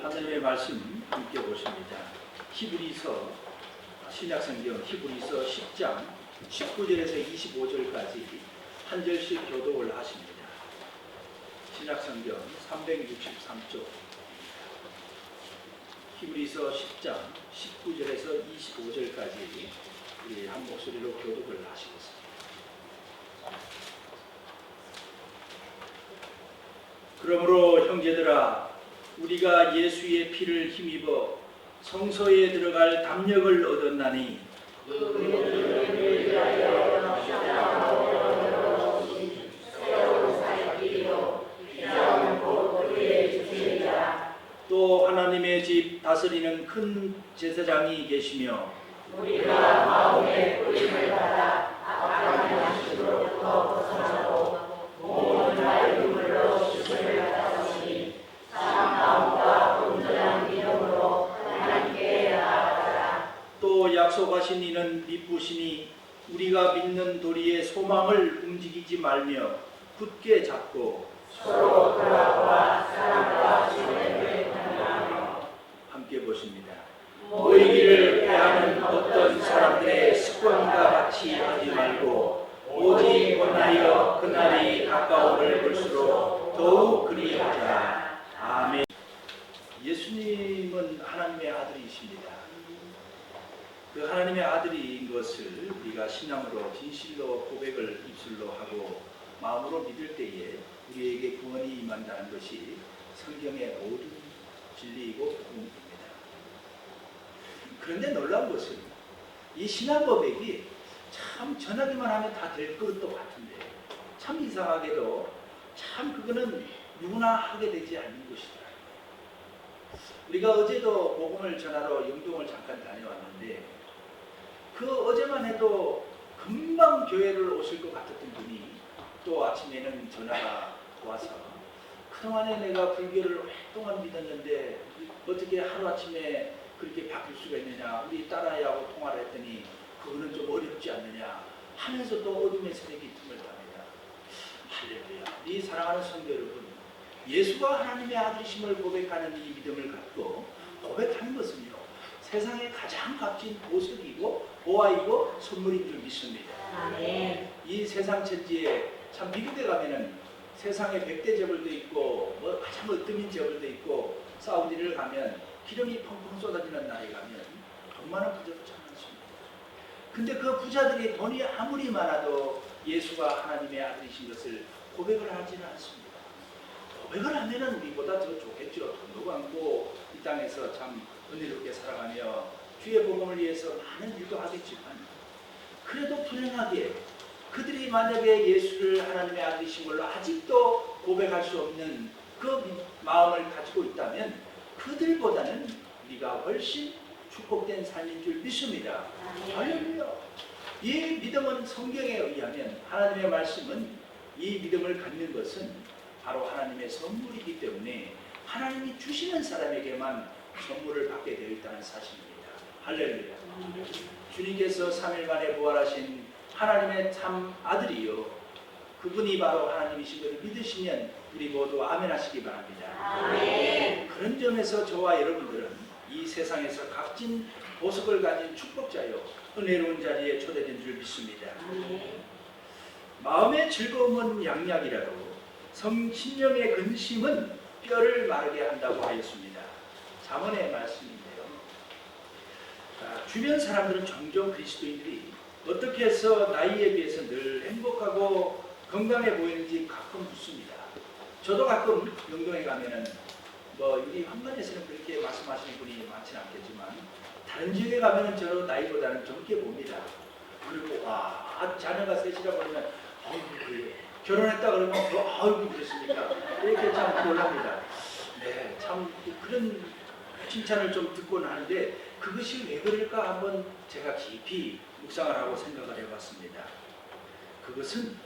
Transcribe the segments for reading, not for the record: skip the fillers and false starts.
하나님의 말씀 함께 보십니다. 히브리서 신약성경 히브리서 10장 19절에서 25절까지 한 절씩 교독을 하십니다. 신약성경 363쪽 히브리서 10장 19절에서 25절까지 우리 한 목소리로 교독을 하시겠습니다. 그러므로 형제들아, 우리가 예수의 피를 힘입어 성소에 들어갈 담력을 얻었나니 또 하나님의 집 다스리는 큰 제사장이 계시며 우리가 마음의 뿌림을 받아 악한 양식으로부터 벗어나고 모든 맑은 물로 씻음을 받았으니 사랑과 온전한 믿음으로 하나님께 나아가라. 또 약속하신 이는 미쁘시니 우리가 믿는 도리의 소망을 움직이지 말며 굳게 잡고 서로 돌아와 사랑과 신뢰를 강조하며 함께 보십니다. 모이기를 패하는 어떤 사람들의 습관과 같이 하지 말고 오직 원하여 그날이 가까움을 볼수록 더욱 그리하자. 아멘. 예수님은 하나님의 아들이십니다. 그 하나님의 아들인 것을 우리가 신앙으로 진실로 고백을 입술로 하고 마음으로 믿을 때에 우리에게 구원이 임한다는 것이 성경의 모든 진리이고 복음입니다. 그런데 놀라운 것은 이 신앙 고백이 참 전하기만 하면 다 될 것도 같은데 참 이상하게도 참 그거는 누구나 하게 되지 않는 것이다. 우리가 어제도 복음을 전하러 영동을 잠깐 다녀왔는데 그 어제만 해도 금방 교회를 오실 것 같았던 분이 또 아침에는 전화가 와서 그동안에 내가 불교를 오랫동안 믿었는데 어떻게 하루아침에 그렇게 바뀔 수가 있느냐, 우리 딸아이하고 통화를 했더니 그거는 좀 어렵지 않느냐 하면서 또 어둠의 세력이 틈을 탑니다. 할렐루야. 이 사랑하는 성도 여러분, 예수가 하나님의 아들이심을 고백하는 이 믿음을 갖고 고백하는 것은요, 세상의 가장 값진 보석이고 보화이고 선물인 줄 믿습니다. 아멘. 이 세상 천지에 참 미국에 가면은 세상에 100대 재벌도 있고 뭐 가장 으뜸인 재벌도 있고 사우디를 가면 기름이 펑펑 쏟아지는 나라에 가면 돈 많은 부자도 참 많습니다. 근데 그 부자들이 돈이 아무리 많아도 예수가 하나님의 아들이신 것을 고백을 하지는 않습니다. 고백을 하면은 우리보다 더 좋겠죠. 돈도 많고 이 땅에서 참 은혜롭게 살아가며 주의 복음을 위해서 많은 일도 하겠지만 그래도 불행하게 그들이 만약에 예수를 하나님의 아들이신 걸로 아직도 고백할 수 없는 그 마음을 가지고 있다면 그들보다는 우리가 훨씬 축복된 삶인 줄 믿습니다. 할렐루야. 이 믿음은 성경에 의하면 하나님의 말씀은 이 믿음을 갖는 것은 바로 하나님의 선물이기 때문에 하나님이 주시는 사람에게만 선물을 받게 되어 있다는 사실입니다. 할렐루야. 주님께서 3일 만에 부활하신 하나님의 참 아들이요, 그분이 바로 하나님이신 것을 믿으시면 우리 모두 아멘 하시기 바랍니다. 아멘. 그런 점에서 저와 여러분들은 이 세상에서 값진 보석을 가진 축복자요, 은혜로운 자리에 초대된 줄 믿습니다. 아멘. 마음의 즐거움은 양약이라도 심령의 근심은 뼈를 마르게 한다고 하였습니다. 잠언의 말씀인데요. 주변 사람들은 종종 그리스도인들이 어떻게 해서 나이에 비해서 늘 행복하고 건강해 보이는지 가끔 묻습니다. 저도 가끔 영동에 가면은 뭐 우리 황관에서는 그렇게 말씀하시는 분이 많지는 않겠지만 다른 지역에 가면은 저도 나이보다는 젊게 봅니다. 그리고 자녀가 셋이라 그러면 그래. 결혼했다 그러면 아이고 그랬습니까? 이렇게 참 놀랍니다. 네, 참 그런 칭찬을 좀 듣고는 하는데 그것이 왜 그럴까 한번 제가 깊이 묵상을 하고 생각을 해봤습니다. 그것은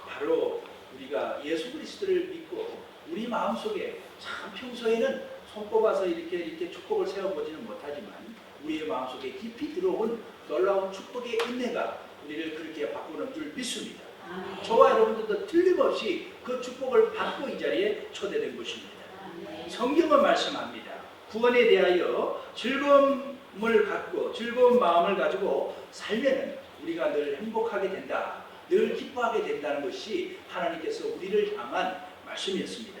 바로 우리가 예수 그리스도를 믿고 우리 마음속에 참 평소에는 손꼽아서 이렇게 축복을 세워보지는 못하지만 우리의 마음속에 깊이 들어온 놀라운 축복의 은혜가 우리를 그렇게 바꾸는 줄 믿습니다. 아멘. 저와 여러분들도 틀림없이 그 축복을 받고 이 자리에 초대된 것입니다. 아멘. 성경은 말씀합니다. 구원에 대하여 즐거움을 갖고 즐거운 마음을 가지고 살면은 우리가 늘 행복하게 된다, 늘 기뻐하게 된다는 것이 하나님께서 우리를 향한 말씀이었습니다.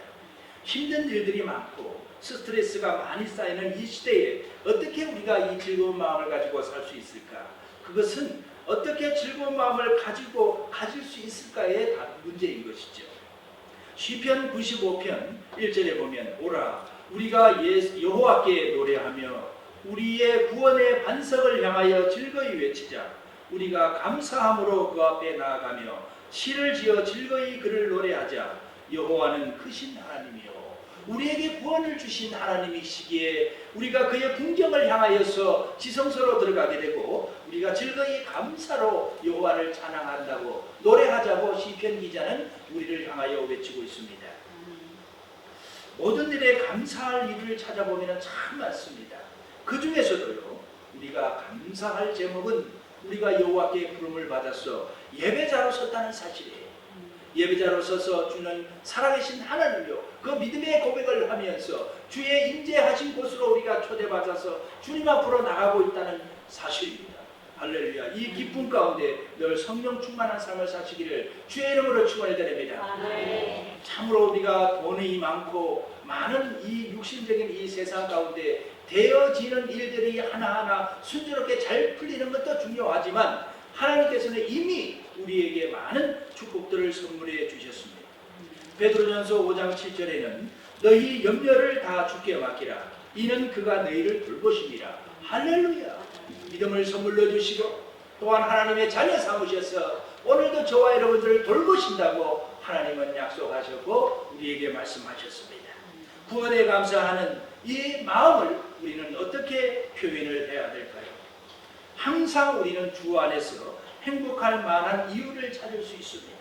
힘든 일들이 많고 스트레스가 많이 쌓이는 이 시대에 어떻게 우리가 이 즐거운 마음을 가지고 살 수 있을까? 그것은 어떻게 즐거운 마음을 가질 수 있을까의 문제인 것이죠. 시편 95편 1절에 보면 오라 우리가 여호와께 노래하며 우리의 구원의 반석을 향하여 즐거이 외치자. 우리가 감사함으로 그 앞에 나아가며 시를 지어 즐거이 그를 노래하자. 여호와는 크신 하나님이요 우리에게 구원을 주신 하나님이시기에 우리가 그의 궁정을 향하여서 지성소로 들어가게 되고 우리가 즐거이 감사로 여호와를 찬양한다고 노래하자고 시편 기자는 우리를 향하여 외치고 있습니다. 모든 일에 감사할 일을 찾아보면 참 많습니다. 그 중에서도요 우리가 감사할 제목은 우리가 여호와께 부름을 받아서 예배자로 섰다는 사실이에요. 예배자로 서서 주는 살아계신 하나님이요 그 믿음의 고백을 하면서 주의 임재하신 곳으로 우리가 초대받아서 주님 앞으로 나가고 있다는 사실입니다. 할렐루야. 이 기쁨 가운데 늘 성령 충만한 삶을 사시기를 주의 이름으로 축원해드립니다. 참으로 우리가 돈이 많고 많은 이 육신적인 이 세상 가운데 되어지는 일들이 하나하나 순조롭게 잘 풀리는 것도 중요하지만 하나님께서는 이미 우리에게 많은 축복들을 선물해 주셨습니다. 베드로전서 5장 7절에는 너희 염려를 다 주께 맡기라. 이는 그가 너희를 돌보심이라. 할렐루야. 믿음을 선물로 주시고 또한 하나님의 자녀 삼으셔서 오늘도 저와 여러분들을 돌보신다고 하나님은 약속하셨고 우리에게 말씀하셨습니다. 구원에 감사하는 이 마음을 우리는 어떻게 표현을 해야 될까요? 항상 우리는 주 안에서 행복할 만한 이유를 찾을 수 있습니다.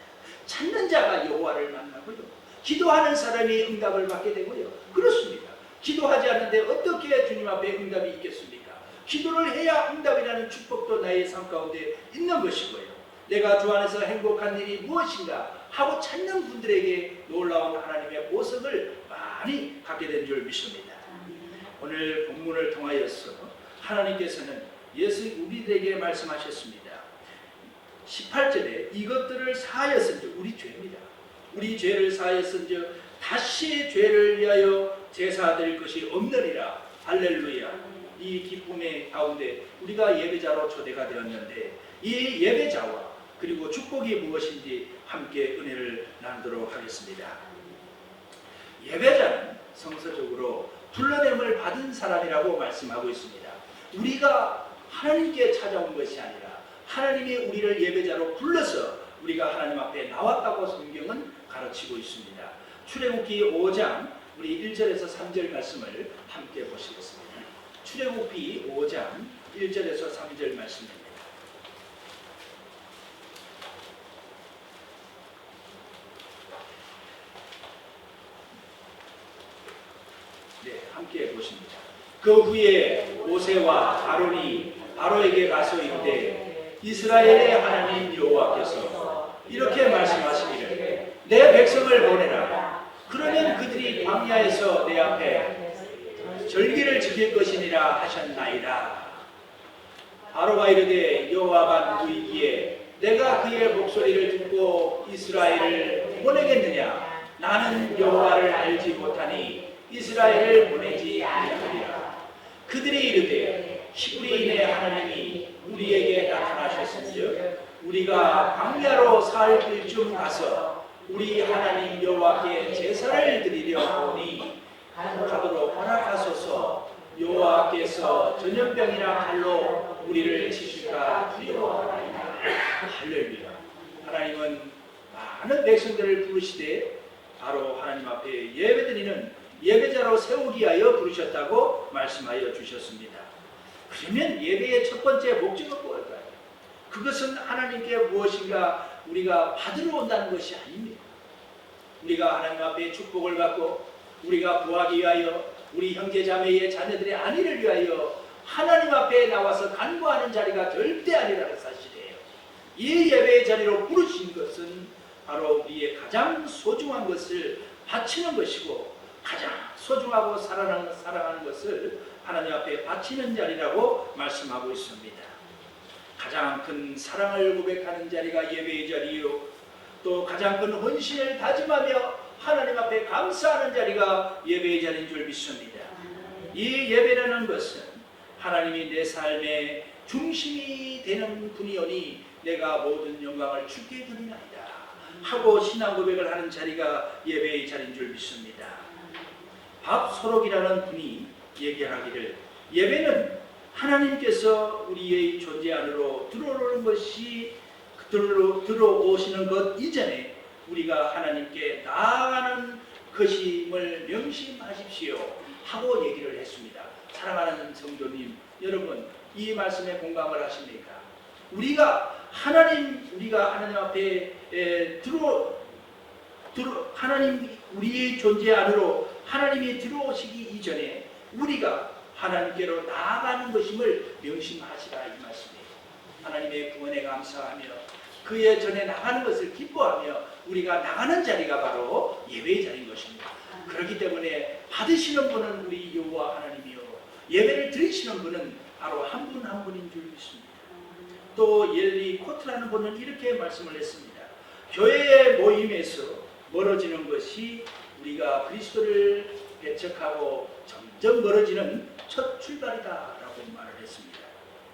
찾는 자가 여호와를 만나고요. 기도하는 사람이 응답을 받게 되고요. 그렇습니다. 기도하지 않는데 어떻게 주님 앞에 응답이 있겠습니까? 기도를 해야 응답이라는 축복도 나의 삶 가운데 있는 것이고요. 내가 주 안에서 행복한 일이 무엇인가 하고 찾는 분들에게 놀라운 하나님의 보석을 많이 갖게 된 줄 믿습니다. 오늘 본문을 통하여서 하나님께서는 우리들에게 말씀하셨습니다. 18절에 이것들을 사하였은즉 우리 죄입니다. 우리 죄를 사하였은즉 다시 죄를 위하여 제사드릴 것이 없느니라. 할렐루야. 이 기쁨의 가운데 우리가 예배자로 초대가 되었는데 이 예배자와 그리고 축복이 무엇인지 함께 은혜를 나누도록 하겠습니다. 예배자는 성서적으로 불러냄을 받은 사람이라고 말씀하고 있습니다. 우리가 하나님께 찾아온 것이 아니라 하나님이 우리를 예배자로 불러서 우리가 하나님 앞에 나왔다고 성경은 가르치고 있습니다. 출애굽기 5장 우리 1절에서 3절 말씀을 함께 보시겠습니다. 출애굽기 5장 1절에서 3절 말씀입니다. 네, 함께 보십니다. 그 후에 모세와 아론이 바로에게 가서 이르되 이스라엘의 하나님 여호와께서 이렇게 말씀하시기를 내 백성을 보내라. 그러면 그들이 광야에서 내 앞에 절기를 지킬 것이니라 하셨나이다. 바로가 이르되 여호와가 누구이기에 내가 그의 목소리를 듣고 이스라엘을 보내겠느냐? 나는 여호와를 알지 못하니 이스라엘을 보내지 아니하리라. 그들이 이르되 히브리인의 하나님이 우리에게 나타나셨은즉 우리가 광야로 사흘 쯤 가서 우리 하나님 여호와께 제사를 드리려 오니 가도록 허락하소서. 여호와께서 전염병이나 칼로 우리를 치실까 두려워하나이다. 할렐루야. 하나님은 많은 백성들을 부르시되 바로 하나님 앞에 예배드리는 예배자로 세우기 위하여 부르셨다고 말씀하여 주셨습니다. 그러면 예배의 첫 번째 목적은 무엇일까요? 그것은 하나님께 무엇인가 우리가 받으러 온다는 것이 아닙니다. 우리가 하나님 앞에 축복을 받고 우리가 구하기 위하여 우리 형제자매의 자녀들의 안위를 위하여 하나님 앞에 나와서 간구하는 자리가 절대 아니라는 사실이에요. 이 예배의 자리로 부르신 것은 바로 우리의 가장 소중한 것을 바치는 것이고 가장 소중하고 사랑하는 것을 하나님 앞에 바치는 자리라고 말씀하고 있습니다. 가장 큰 사랑을 고백하는 자리가 예배의 자리요, 또 가장 큰 헌신을 다짐하며 하나님 앞에 감사하는 자리가 예배의 자리인 줄 믿습니다. 이 예배라는 것은 하나님이 내 삶의 중심이 되는 분이오니 내가 모든 영광을 주께 드리나이다 하고 신앙 고백을 하는 자리가 예배의 자리인 줄 믿습니다. 밥소록이라는 분이 얘기하기를, 예배는 하나님께서 우리의 존재 안으로 들어오시는 것 이전에 우리가 하나님께 나아가는 것임을 명심하십시오 하고 얘기를 했습니다. 사랑하는 성도님 여러분, 이 말씀에 공감을 하십니까? 우리가 하나님 앞에 하나님 우리의 존재 안으로 하나님이 들어오시기 이전에 우리가 하나님께로 나아가는 것임을 명심하시라, 이 말씀이에요. 하나님의 구원에 감사하며 그의 전에 나가는 것을 기뻐하며 우리가 나가는 자리가 바로 예배의 자리인 것입니다. 그렇기 때문에 받으시는 분은 우리 여호와 하나님이요, 예배를 드리시는 분은 바로 한 분 한 분인 줄 믿습니다. 또 옐리 코트라는 분은 이렇게 말씀을 했습니다. 교회의 모임에서 멀어지는 것이 우리가 그리스도를 배척하고 점점 멀어지는 첫 출발이다라고 말을 했습니다.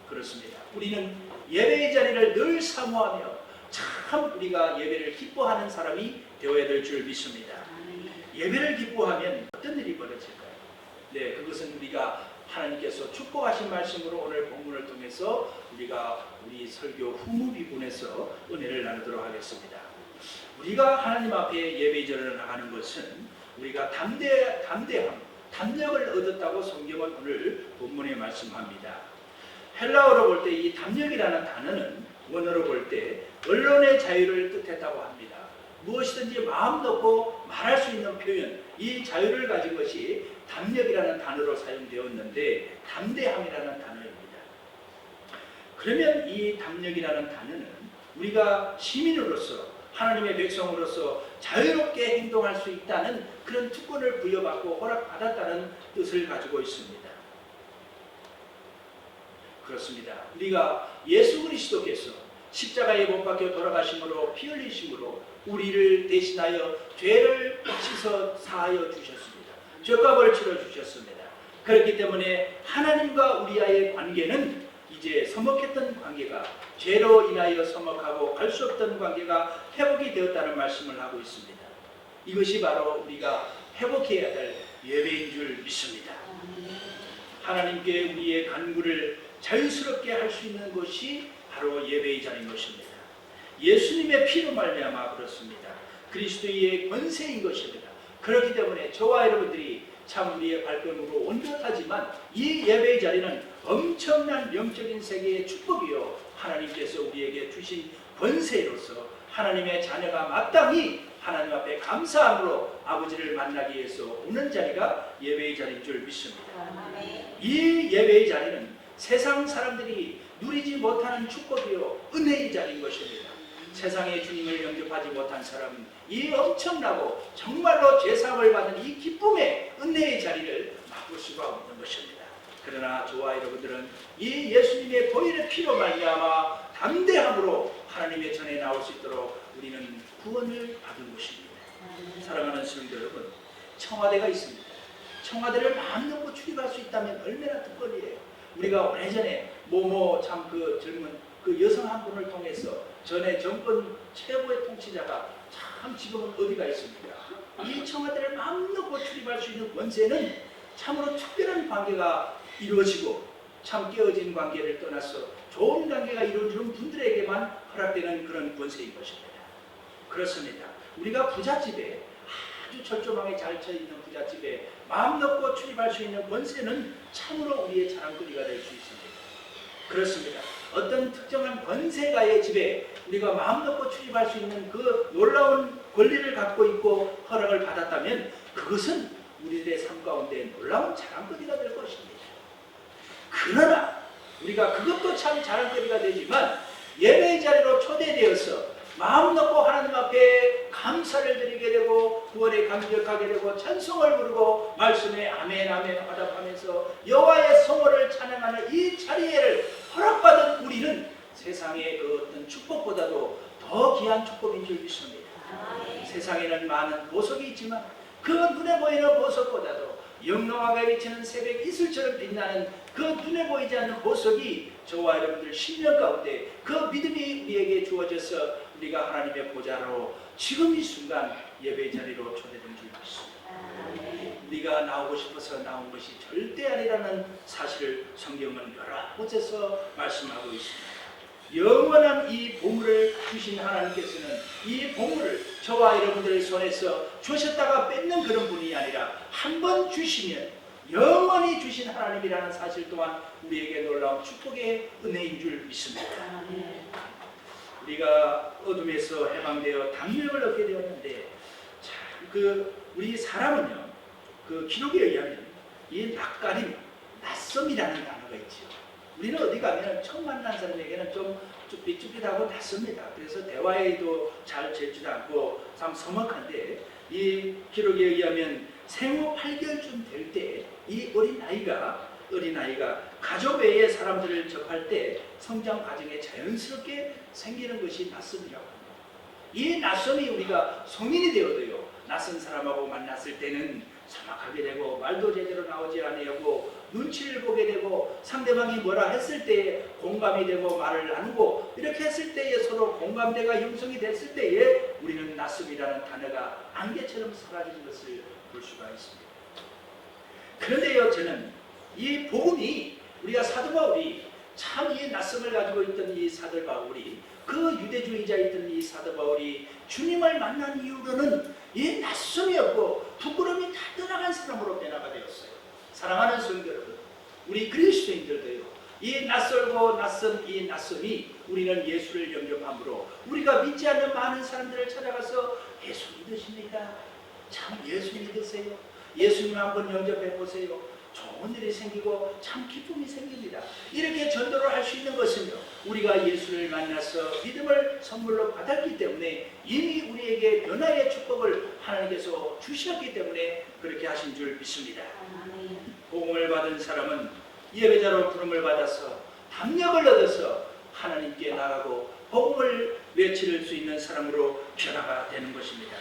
그렇습니다. 우리는 예배의 자리를 늘 사모하며 참 우리가 예배를 기뻐하는 사람이 되어야 될 줄 믿습니다. 예배를 기뻐하면 어떤 일이 벌어질까요? 네, 그것은 우리가 하나님께서 축복하신 말씀으로 오늘 본문을 통해서 우리가 우리 설교 후무비분에서 은혜를 나누도록 하겠습니다. 우리가 하나님 앞에 예배의 자리로 나가는 것은 우리가 담력을 얻었다고 성경은 오늘 본문에 말씀합니다. 헬라어로 볼 때 이 담력이라는 단어는 원어로 볼 때 언론의 자유를 뜻했다고 합니다. 무엇이든지 마음 놓고 말할 수 있는 표현, 이 자유를 가진 것이 담력이라는 단어로 사용되었는데 담대함이라는 단어입니다. 그러면 이 담력이라는 단어는 우리가 시민으로서 하나님의 백성으로서 자유롭게 행동할 수 있다는 그런 특권을 부여받고 허락받았다는 뜻을 가지고 있습니다. 그렇습니다. 우리가 예수 그리스도께서 십자가에 못 박혀 돌아가심으로 피 흘리심으로 우리를 대신하여 죄를 씻어 사하여 주셨습니다. 죄값을 치러 주셨습니다. 그렇기 때문에 하나님과 우리와의 관계는 이제 서먹했던 관계가 죄로 인하여 서먹하고 갈 수 없던 관계가 회복이 되었다는 말씀을 하고 있습니다. 이것이 바로 우리가 회복해야 될 예배인 줄 믿습니다. 하나님께 우리의 간구를 자유스럽게 할 수 있는 것이 바로 예배의 자리인 것입니다. 예수님의 피로 말미암아 그렇습니다. 그리스도의 권세인 것입니다. 그렇기 때문에 저와 여러분들이 참 우리의 발걸음으로 온전하지만 이 예배의 자리는 엄청난 영적인 세계의 축복이요, 하나님께서 우리에게 주신 권세로서 하나님의 자녀가 마땅히 하나님 앞에 감사함으로 아버지를 만나기 위해서 오는 자리가 예배의 자리인 줄 믿습니다. 이 예배의 자리는 세상 사람들이 누리지 못하는 축복이요 은혜의 자리인 것입니다. 세상의 주님을 영접하지 못한 사람은 이 엄청나고 정말로 죄사함을 받는 이 기쁨의 은혜의 자리를 맛볼 수가 없는 것입니다. 그러나 저와 여러분들은 이 예수님의 보혈의 피로 말미암아 담대함으로 하나님의 전에 나올 수 있도록 우리는 구원을 받은 것입니다. 사랑하는 성도 여러분, 청와대가 있습니다. 청와대를 마음 놓고 출입할 수 있다면 얼마나 특권이에요. 우리가 오래전에 참 그 젊은 그 여성 한 분을 통해서 전에 정권 최고의 통치자가 참 지금은 어디가 있습니까? 이 청와대를 마음 놓고 출입할 수 있는 권세는 참으로 특별한 관계가 이루어지고 참 깨어진 관계를 떠나서 좋은 관계가 이루어지는 분들에게만 허락되는 그런 권세인 것입니다. 그렇습니다. 우리가 부잣집에 아주 철조망에 잘 쳐있는 부잣집에 마음 놓고 출입할 수 있는 권세는 참으로 우리의 자랑거리가 될 수 있습니다. 그렇습니다. 어떤 특정한 권세가의 집에 우리가 마음 놓고 출입할 수 있는 그 놀라운 권리를 갖고 있고 허락을 받았다면 그것은 우리들의 삶 가운데 놀라운 자랑거리가 될 것입니다. 그러나 우리가 그것도 참 자랑거리가 되지만 예배의 자리로 초대되어서 마음 놓고 하나님 앞에 감사를 드리게 되고 구원에 감격하게 되고 찬송을 부르고 말씀에 아멘 아멘 화답하면서 여호와의 성호를 찬양하는 이 자리를 허락받은 우리는 세상의 그 어떤 축복보다도 더 귀한 축복인 줄 믿습니다. 세상에는 많은 보석이 있지만 그 눈에 보이는 보석보다도 영롱하게 비치는 새벽 이슬처럼 빛나는 그 눈에 보이지 않는 보석이 저와 여러분들 10년 가운데 그 믿음이 우리에게 주어져서 우리가 하나님의 보좌로 지금 이 순간 예배 자리로 초대된 줄 믿습니다. 우리가 나오고 싶어서 나온 것이 절대 아니라는 사실을 성경은 여러 곳에서 말씀하고 있습니다. 영원한 이 보물을 주신 하나님께서는 이 보물을 저와 여러분들의 손에서 주셨다가 뺏는 그런 분이 아니라 한 번 주시면 영원히 주신 하나님이라는 사실 또한 우리에게 놀라운 축복의 은혜인 줄 믿습니다. 우리가 어둠에서 해방되어 당력을 얻게 되었는데 우리 사람은요 그 기록에 의하면 이 낯가림, 낯섦이라는 단어가 있죠. 우리는 어디 가면 처음 만난 사람에게는 좀 쭈삣쭈삣하고 낯섭니다. 그래서 대화에도 잘 되지도 않고 참 서먹한데 이 기록에 의하면 생후 8개월쯤 될 때 이 어린아이가 가족 외의 사람들을 접할 때 성장 과정에 자연스럽게 생기는 것이 낯섦이라고 합니다. 이 낯섦이 우리가 성인이 되어도요 낯선 사람하고 만났을 때는 서먹하게 되고 말도 제대로 나오지 아니하고 눈치를 보게 되고 상대방이 뭐라 했을 때에 공감이 되고 말을 나누고 이렇게 했을 때에 서로 공감대가 형성이 됐을 때에 우리는 낯섦이라는 단어가 안개처럼 사라지는 것을 볼 수가 있습니다. 그런데요 저는 이 복음이 우리가 사도 바울이 참 이 낯섦을 가지고 있던 이 사도 바울이 그 유대주의자였던 이 사도 바울이 주님을 만난 이후로는 이 낯섦이 없고 부끄러움이 다 떠나간 사람으로 변화가 되었어요. 사랑하는 성도 여러분, 우리 그리스도인들도요 이 낯설고 낯선 이 낯섦이 우리는 예수를 영접함으로 우리가 믿지 않는 많은 사람들을 찾아가서 예수 믿으십니까? 참 예수 믿으세요? 예수님 한번 영접해 보세요. 좋은 일이 생기고 참 기쁨이 생깁니다. 이렇게 전도를 할 수 있는 것은요 우리가 예수를 만나서 믿음을 선물로 받았기 때문에 이미 우리에게 변화의 축복을 하나님께서 주셨기 때문에 그렇게 하신 줄 믿습니다. 복음을 받은 사람은 예배자로 부름을 받아서 담력을 얻어서 하나님께 나가고 복음을 외칠 수 있는 사람으로 변화가 되는 것입니다.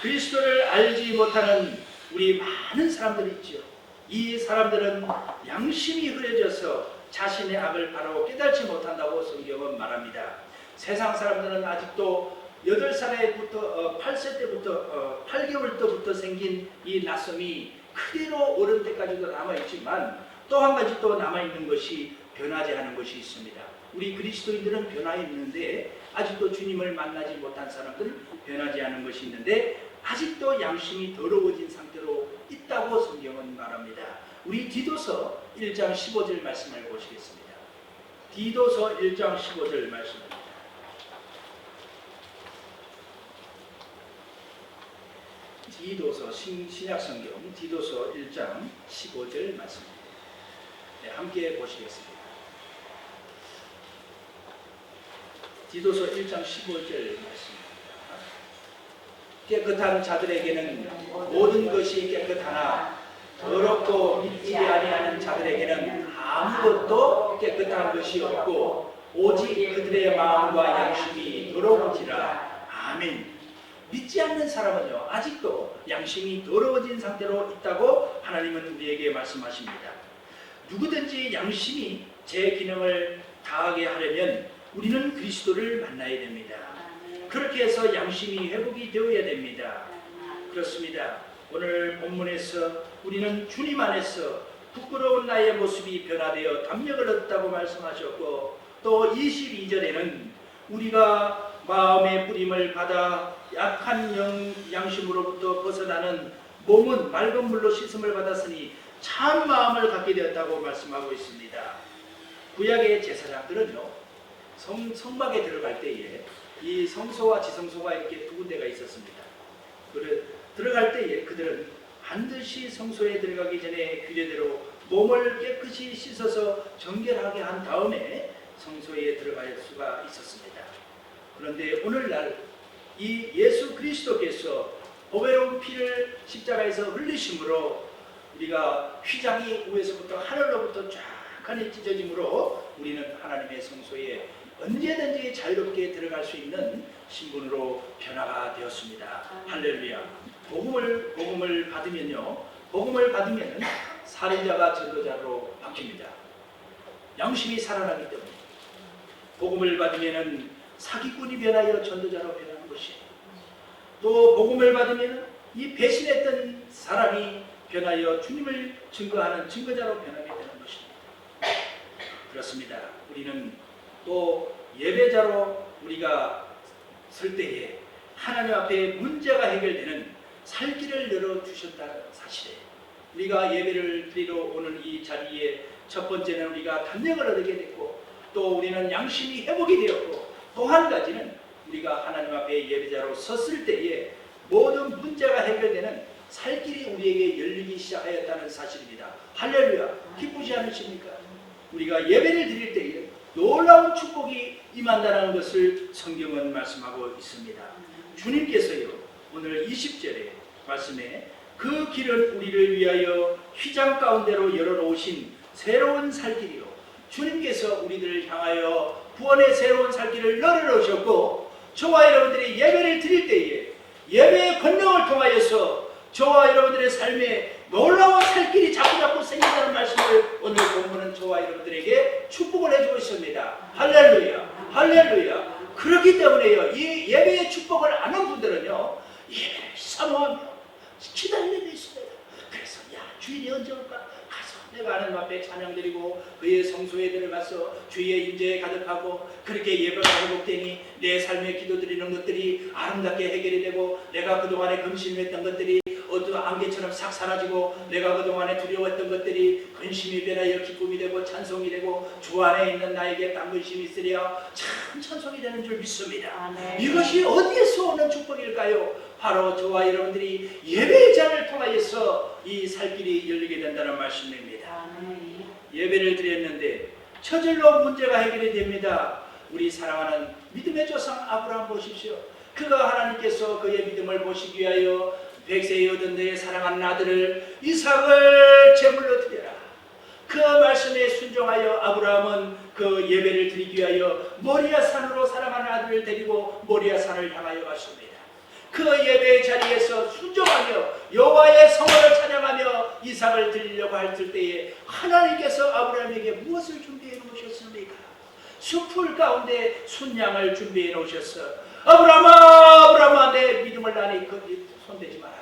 그리스도를 알지 못하는 우리 많은 사람들이 있죠. 이 사람들은 양심이 흐려져서 자신의 악을 바로 깨닫지 못한다고 성경은 말합니다. 세상 사람들은 아직도 8살부터 8세 때부터 8개월 때부터 생긴 이 낯섦이 그대로 어른 때까지도 남아있지만 또 한 가지 또 남아있는 것이 변하지 않은 것이 있습니다. 우리 그리스도인들은 변화했는데 아직도 주님을 만나지 못한 사람들은 변하지 않은 것이 있는데 아직도 양심이 더러워진 상태로 있다고 성경은 말합니다. 우리 디도서 1장 15절 말씀을 보시겠습니다. 디도서 1장 15절 말씀입니다. 디도서 신약성경 디도서 1장 15절 말씀입니다. 네, 함께 보시겠습니다. 디도서 1장 15절 말씀입니다. 깨끗한 자들에게는 모든 것이 깨끗하나 더럽고 믿지 아니하는 자들에게는 아무것도 깨끗한 것이 없고 오직 그들의 마음과 양심이 더러운지라. 아멘. 믿지 않는 사람은요 아직도 양심이 더러워진 상태로 있다고 하나님은 우리에게 말씀하십니다. 누구든지 양심이 제 기능을 다하게 하려면 우리는 그리스도를 만나야 됩니다. 그렇게 해서 양심이 회복이 되어야 됩니다. 그렇습니다. 오늘 본문에서 우리는 주님 안에서 부끄러운 나의 모습이 변화되어 담력을 얻었다고 말씀하셨고 또 22절에는 우리가 마음의 뿌림을 받아 약한 양심으로부터 벗어나는 몸은 맑은 물로 씻음을 받았으니 참 마음을 갖게 되었다고 말씀하고 있습니다. 구약의 제사장들은요 성막에 들어갈 때에 이 성소와 지성소가 이렇게 두 군데가 있었습니다. 들어갈 때에 그들은 반드시 성소에 들어가기 전에 규례대로 몸을 깨끗이 씻어서 정결하게 한 다음에 성소에 들어갈 수가 있었습니다. 그런데 오늘날 이 예수 그리스도께서 보배로운 피를 십자가에서 흘리심으로 우리가 휘장이 위에서부터 하늘로부터 쫙하니 찢어짐으로 우리는 하나님의 성소에 언제든지 자유롭게 들어갈 수 있는 신분으로 변화가 되었습니다. 할렐루야. 복음을 받으면요, 복음을 받으면 살인자가 전도자로 바뀝니다. 양심이 살아나기 때문에. 복음을 받으면 사기꾼이 변하여 전도자로 변하는 것이에요. 또 복음을 받으면 이 배신했던 사람이 변하여 주님을 증거하는 증거자로 변하게 되는 것입니다. 그렇습니다. 우리는 또 예배자로 우리가 설 때에 하나님 앞에 문제가 해결되는 살 길을 열어주셨다는 사실이에요. 우리가 예배를 드리러 오는 이 자리에 첫 번째는 우리가 담력을 얻게 됐고, 또 우리는 양심이 회복이 되었고, 또 한 가지는 우리가 하나님 앞에 예배자로 섰을 때에 모든 문제가 해결되는 살 길이 우리에게 열리기 시작하였다는 사실입니다. 할렐루야. 기쁘지 않으십니까? 우리가 예배를 드릴 때에 놀라운 축복이 임한다는 것을 성경은 말씀하고 있습니다. 주님께서요, 오늘 20절의 말씀에 그 길은 우리를 위하여 휘장 가운데로 열어놓으신 새로운 살길이요, 주님께서 우리들을 향하여 구원의 새로운 살길을 열어놓으셨고, 저와 여러분들이 예배를 드릴 때에 예배의 권능을 통하여서 저와 여러분들의 삶에 놀라운 살길이 자꾸자꾸 생긴다는 말씀을 오늘 본문은 저와 여러분들에게 축복을 해주고 있습니다. 할렐루야, 할렐루야. 그렇기 때문에요, 이 예배의 축복을 아는 분들은요, 예배를 사모하며 기다리고 있습니다. 그래서 야, 주일이 언제 올까? 가서 내가 하나님 앞에 찬양드리고 그의 성소에 들어가서 주의 임재에 가득하고 그렇게 예배가 회복되니 내 삶에 기도드리는 것들이 아름답게 해결이 되고, 내가 그동안에 금심했던 것들이 어떤 안개처럼 싹 사라지고, 내가 그동안에 두려웠던 것들이 근심이 변하여 기쁨이 되고 찬송이 되고, 주 안에 있는 나에게 당근심이 있으려 참 찬송이 되는 줄 믿습니다. 아멘. 이것이 어디에서 오는 축복일까요? 바로 저와 여러분들이 예배의 장을 통하여서 이 살길이 열리게 된다는 말씀입니다. 아멘. 예배를 드렸는데 저절로 문제가 해결이 됩니다. 우리 사랑하는 믿음의 조상 아브라함 보십시오. 그가 하나님께서 그의 믿음을 보시기 위하여 100세에 얻은 내 사랑하는 아들을 이삭을 제물로 드려라. 그 말씀에 순종하여 아브라함은 그 예배를 드리기 위하여 모리아 산으로 사랑하는 아들을 데리고 모리아 산을 향하여 갔습니다. 그 예배의 자리에서 순종하며 여호와의 성을 찬양하며 이삭을 드리려고 할 때에 하나님께서 아브라함에게 무엇을 준비해 놓으셨습니까? 숲풀 가운데 순양을 준비해 놓으셨어. 아브라함아, 아브라함아, 내 믿음을 나니 손대지 마라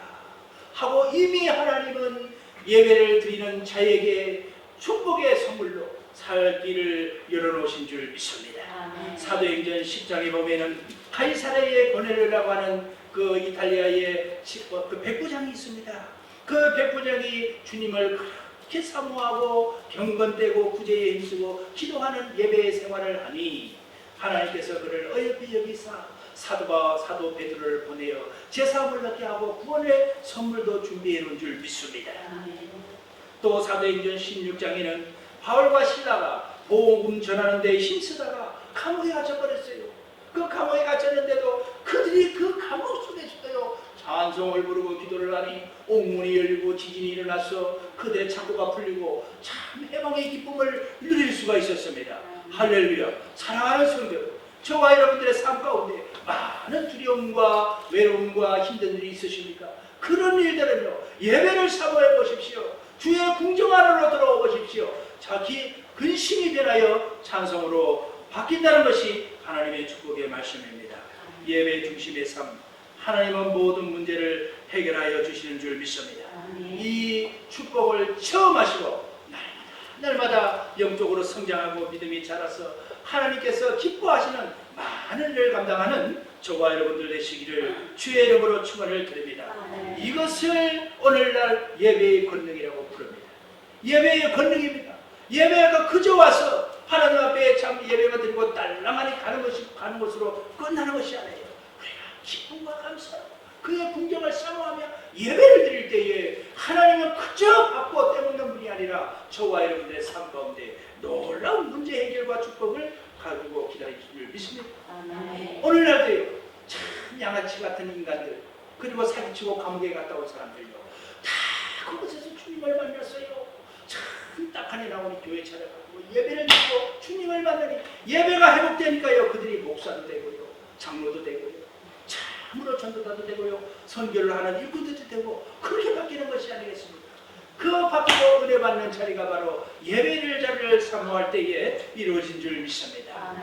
하고 이미 하나님은 예배를 드리는 자에게 축복의 선물로 살 길을 열어놓으신 줄 믿습니다. 아멘. 사도행전 10장에 보면은 카이사레의 고넬료라고 하는 그 이탈리아의 그 백부장이 있습니다. 그 백부장이 주님을 그렇게 사모하고 경건되고 구제에 힘쓰고 기도하는 예배의 생활을 하니 하나님께서 그를 어여삐 여기사 사도 베드로를 보내어 제사함을 얻게 하고 구원의 선물도 준비해 놓은 줄 믿습니다. 아멘. 또 사도행전 16장에는 바울과 실라가 복음 전하는 데 힘쓰다가 감옥에 갇혀버렸어요. 그 감옥에 갇혔는데도 그들이 그 감옥 속에서요 찬송을 부르고 기도를 하니 옥문이 열리고 지진이 일어나서 그들의 창고가 풀리고 참 해방의 기쁨을 누릴 수가 있었습니다. 할렐루야. 사랑하는 성도, 저와 여러분들의 삶 가운데 많은 두려움과 외로움과 힘든 일이 있으십니까? 그런 일들은요, 예배를 사모해 보십시오. 주의 궁정 안으로 들어오 보십시오. 자기 근심이 변하여 찬송으로 바뀐다는 것이 하나님의 축복의 말씀입니다. 예배 중심의 삶, 하나님은 모든 문제를 해결하여 주시는 줄 믿습니다. 이 축복을 체험하시고 날마다 영적으로 성장하고 믿음이 자라서 하나님께서 기뻐하시는 많은 일을 감당하는 저와 여러분들 되시기를 주의 이름으로 축원을 드립니다. 이것을 오늘날 예배의 권능이라고 부릅니다. 예배의 권능입니다. 예배가 그저 와서 하나님 앞에 참 예배가 드리고 딸랑하니 가는 것으로 끝나는 것이 아니에요. 우리가 기쁨과 감사, 그의 궁정을 사모하며 예배를 드릴 때에 하나님은 그저 받고 떼먹는 분이 아니라 저와 여러분들의 삶 가운데 놀라운 문제 해결과 축복을 가지고 기다리실 줄 믿습니다. 아멘. 오늘날도요, 참 참 양아치 같은 인간들, 그리고 사기치고 감옥에 갔다 온 사람들요, 다 그곳에서 주님을 만났어요. 참 딱하니 나오니 교회 찾아가고 예배를 드리고 주님을 만나니 예배가 회복되니까요, 그들이 목사도 되고요, 장로도 되고요, 참으로 전도자도 되고요, 선교를 하는 일꾼들도 되고, 그렇게 바뀌는 것이 아니겠습니까? 그 바뀌고 은혜 받는 자리가 바로 예배를 자리를 사모할 때에 이루어진 줄 믿습니다.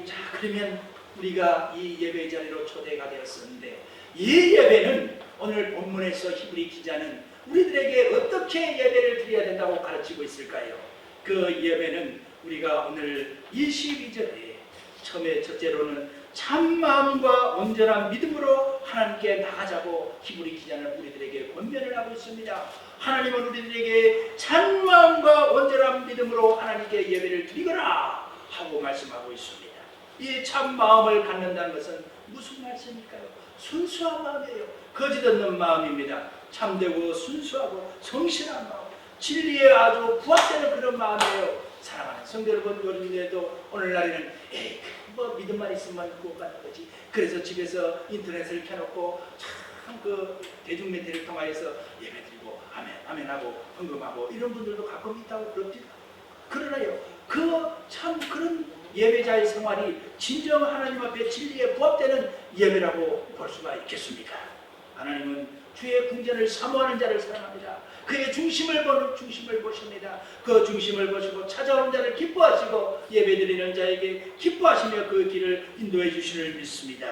자, 그러면 우리가 이 예배 자리로 초대가 되었었는데, 이 예배는 오늘 본문에서 히브리 기자는 우리들에게 어떻게 예배를 드려야 된다고 가르치고 있을까요? 그 예배는 우리가 오늘 22절에 처음에 첫째로는 참 마음과 온전한 믿음으로 하나님께 나가자고 히브리 기자는 우리들에게 권면을 하고 있습니다. 하나님은 우리들에게 참 마음과 온전한 믿음으로 하나님께 예배를 드리거라 하고 말씀하고 있습니다. 이 참 마음을 갖는다는 것은 무슨 말씀일까요? 순수한 마음이에요. 거짓 없는 마음입니다. 참되고 순수하고 성실한 마음, 진리에 아주 부합되는 그런 마음이에요. 사랑하는 성도 여러분, 요즘에도 오늘날에는 뭐 믿음만 있으면 구원받는 거지, 그래서 집에서 인터넷을 켜놓고 참 그 대중매체를 통하여서 예배드리고 아멘 아멘하고 헌금하고 이런 분들도 가끔 있다고 그럽니다. 그러나요, 참 그런 예배자의 생활이 진정 하나님 앞에 진리에 부합되는 예배라고 볼 수가 있겠습니까? 하나님은 주의 궁전을 사모하는 자를 사랑합니다. 그의 중심을 보십니다. 그 중심을 보시고 찾아오는 자를 기뻐하시고 예배드리는 자에게 기뻐하시며 그 길을 인도해 주시를 믿습니다.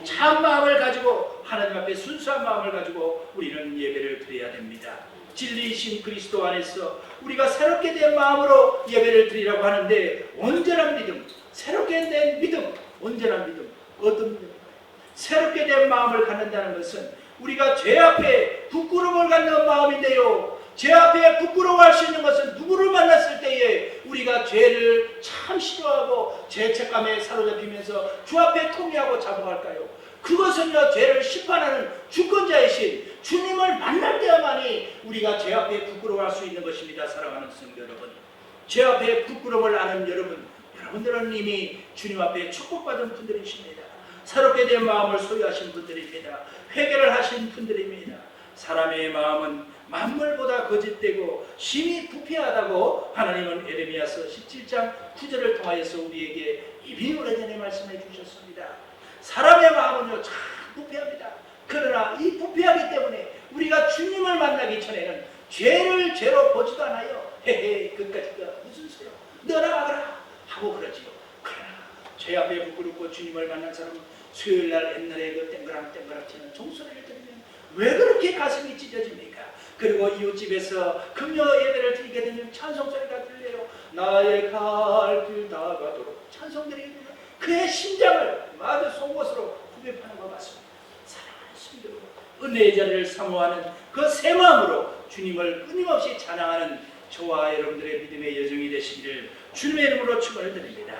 참 마음을 가지고 하나님 앞에 순수한 마음을 가지고 우리는 예배를 드려야 됩니다. 진리이신 그리스도 안에서 우리가 새롭게 된 마음으로 예배를 드리라고 하는데, 온전한 믿음, 새롭게 된 믿음, 온전한 믿음, 어떤 믿음인가요? 새롭게 된 마음을 갖는다는 것은 우리가 죄 앞에 부끄러움을 갖는 마음인데요, 죄 앞에 부끄러워할 수 있는 것은 누구를 만났을 때에 우리가 죄를 참 싫어하고 죄책감에 사로잡히면서 주 앞에 통회하고 자복할까요? 그것은요, 죄를 심판하는 주권자이신 주님을 만날 때야만이 우리가 죄 앞에 부끄러워할 수 있는 것입니다. 사랑하는 성도 여러분, 죄 앞에 부끄러움을 아는 여러분들은 이미 주님 앞에 축복받은 분들이십니다. 새롭게 된 마음을 소유하신 분들입니다. 회개를 하신 분들입니다. 사람의 마음은 만물보다 거짓되고 심히 부패하다고 하나님은 에레미야서 17장 9절을 통하여서 우리에게 이미 오래전에 말씀해 주셨습니다. 사람의 마음은요, 참 부패합니다. 그러나 이 부패하기 때문에 우리가 주님을 만나기 전에는 죄를 죄로 보지도 않아요. 헤헤, 그까짓 거 무슨 소용, 너나 가거라 하고 그러지요. 그러나 죄 앞에 부끄럽고 주님을 만난 사람은 수요일날 옛날에 그 땡그랑 치는 종소리를 들으면 왜 그렇게 가슴이 찢어집니까? 그리고 이웃집에서 금요 예배를 드리게 되면 찬송소리가 들려요. 나의 갈 길 다 가도록 찬송들이 들려 그의 심장을 마주 속옷으로 구별하는 것 같습니다. 사랑하는 성도 여러분, 은혜의 자리를 사모하는 그 새 마음으로 주님을 끊임없이 찬양하는 저와 여러분들의 믿음의 여정이 되시기를 주님의 이름으로 축원을 드립니다.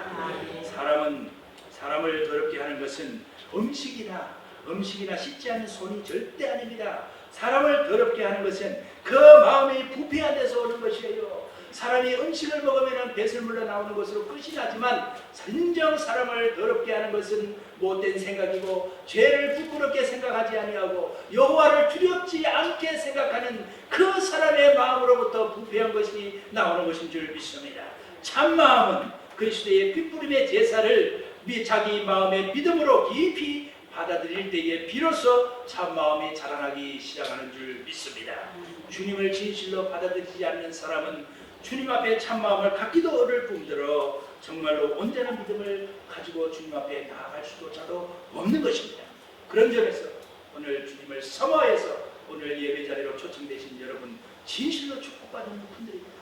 사람을 더럽게 하는 것은 음식이나 씻지 않는 손이 절대 아닙니다. 사람을 더럽게 하는 것은 그 마음이 부패한 데서 오는 것이에요. 사람이 음식을 먹으면 배설물로 나오는 것으로 끝이 나지만, 진정 사람을 더럽게 하는 것은 못된 생각이고 죄를 부끄럽게 생각하지 아니하고 여호와를 두렵지 않게 생각하는 그 사람의 마음으로부터 부패한 것이 나오는 것인 줄 믿습니다. 참 마음은 그리스도의 핏부림의 제사를 자기 마음의 믿음으로 깊이 받아들일 때에 비로소 참 마음이 자라나기 시작하는 줄 믿습니다. 주님을 진실로 받아들이지 않는 사람은 주님 앞에 참 마음을 갖기도 어려울 뿐더러 정말로 온전한 믿음을 가지고 주님 앞에 나아갈 수조차도 없는 것입니다. 그런 점에서 오늘 주님을 사모하여서 오늘 예배 자리로 초청되신 여러분, 진실로 축복받은 분들입니다.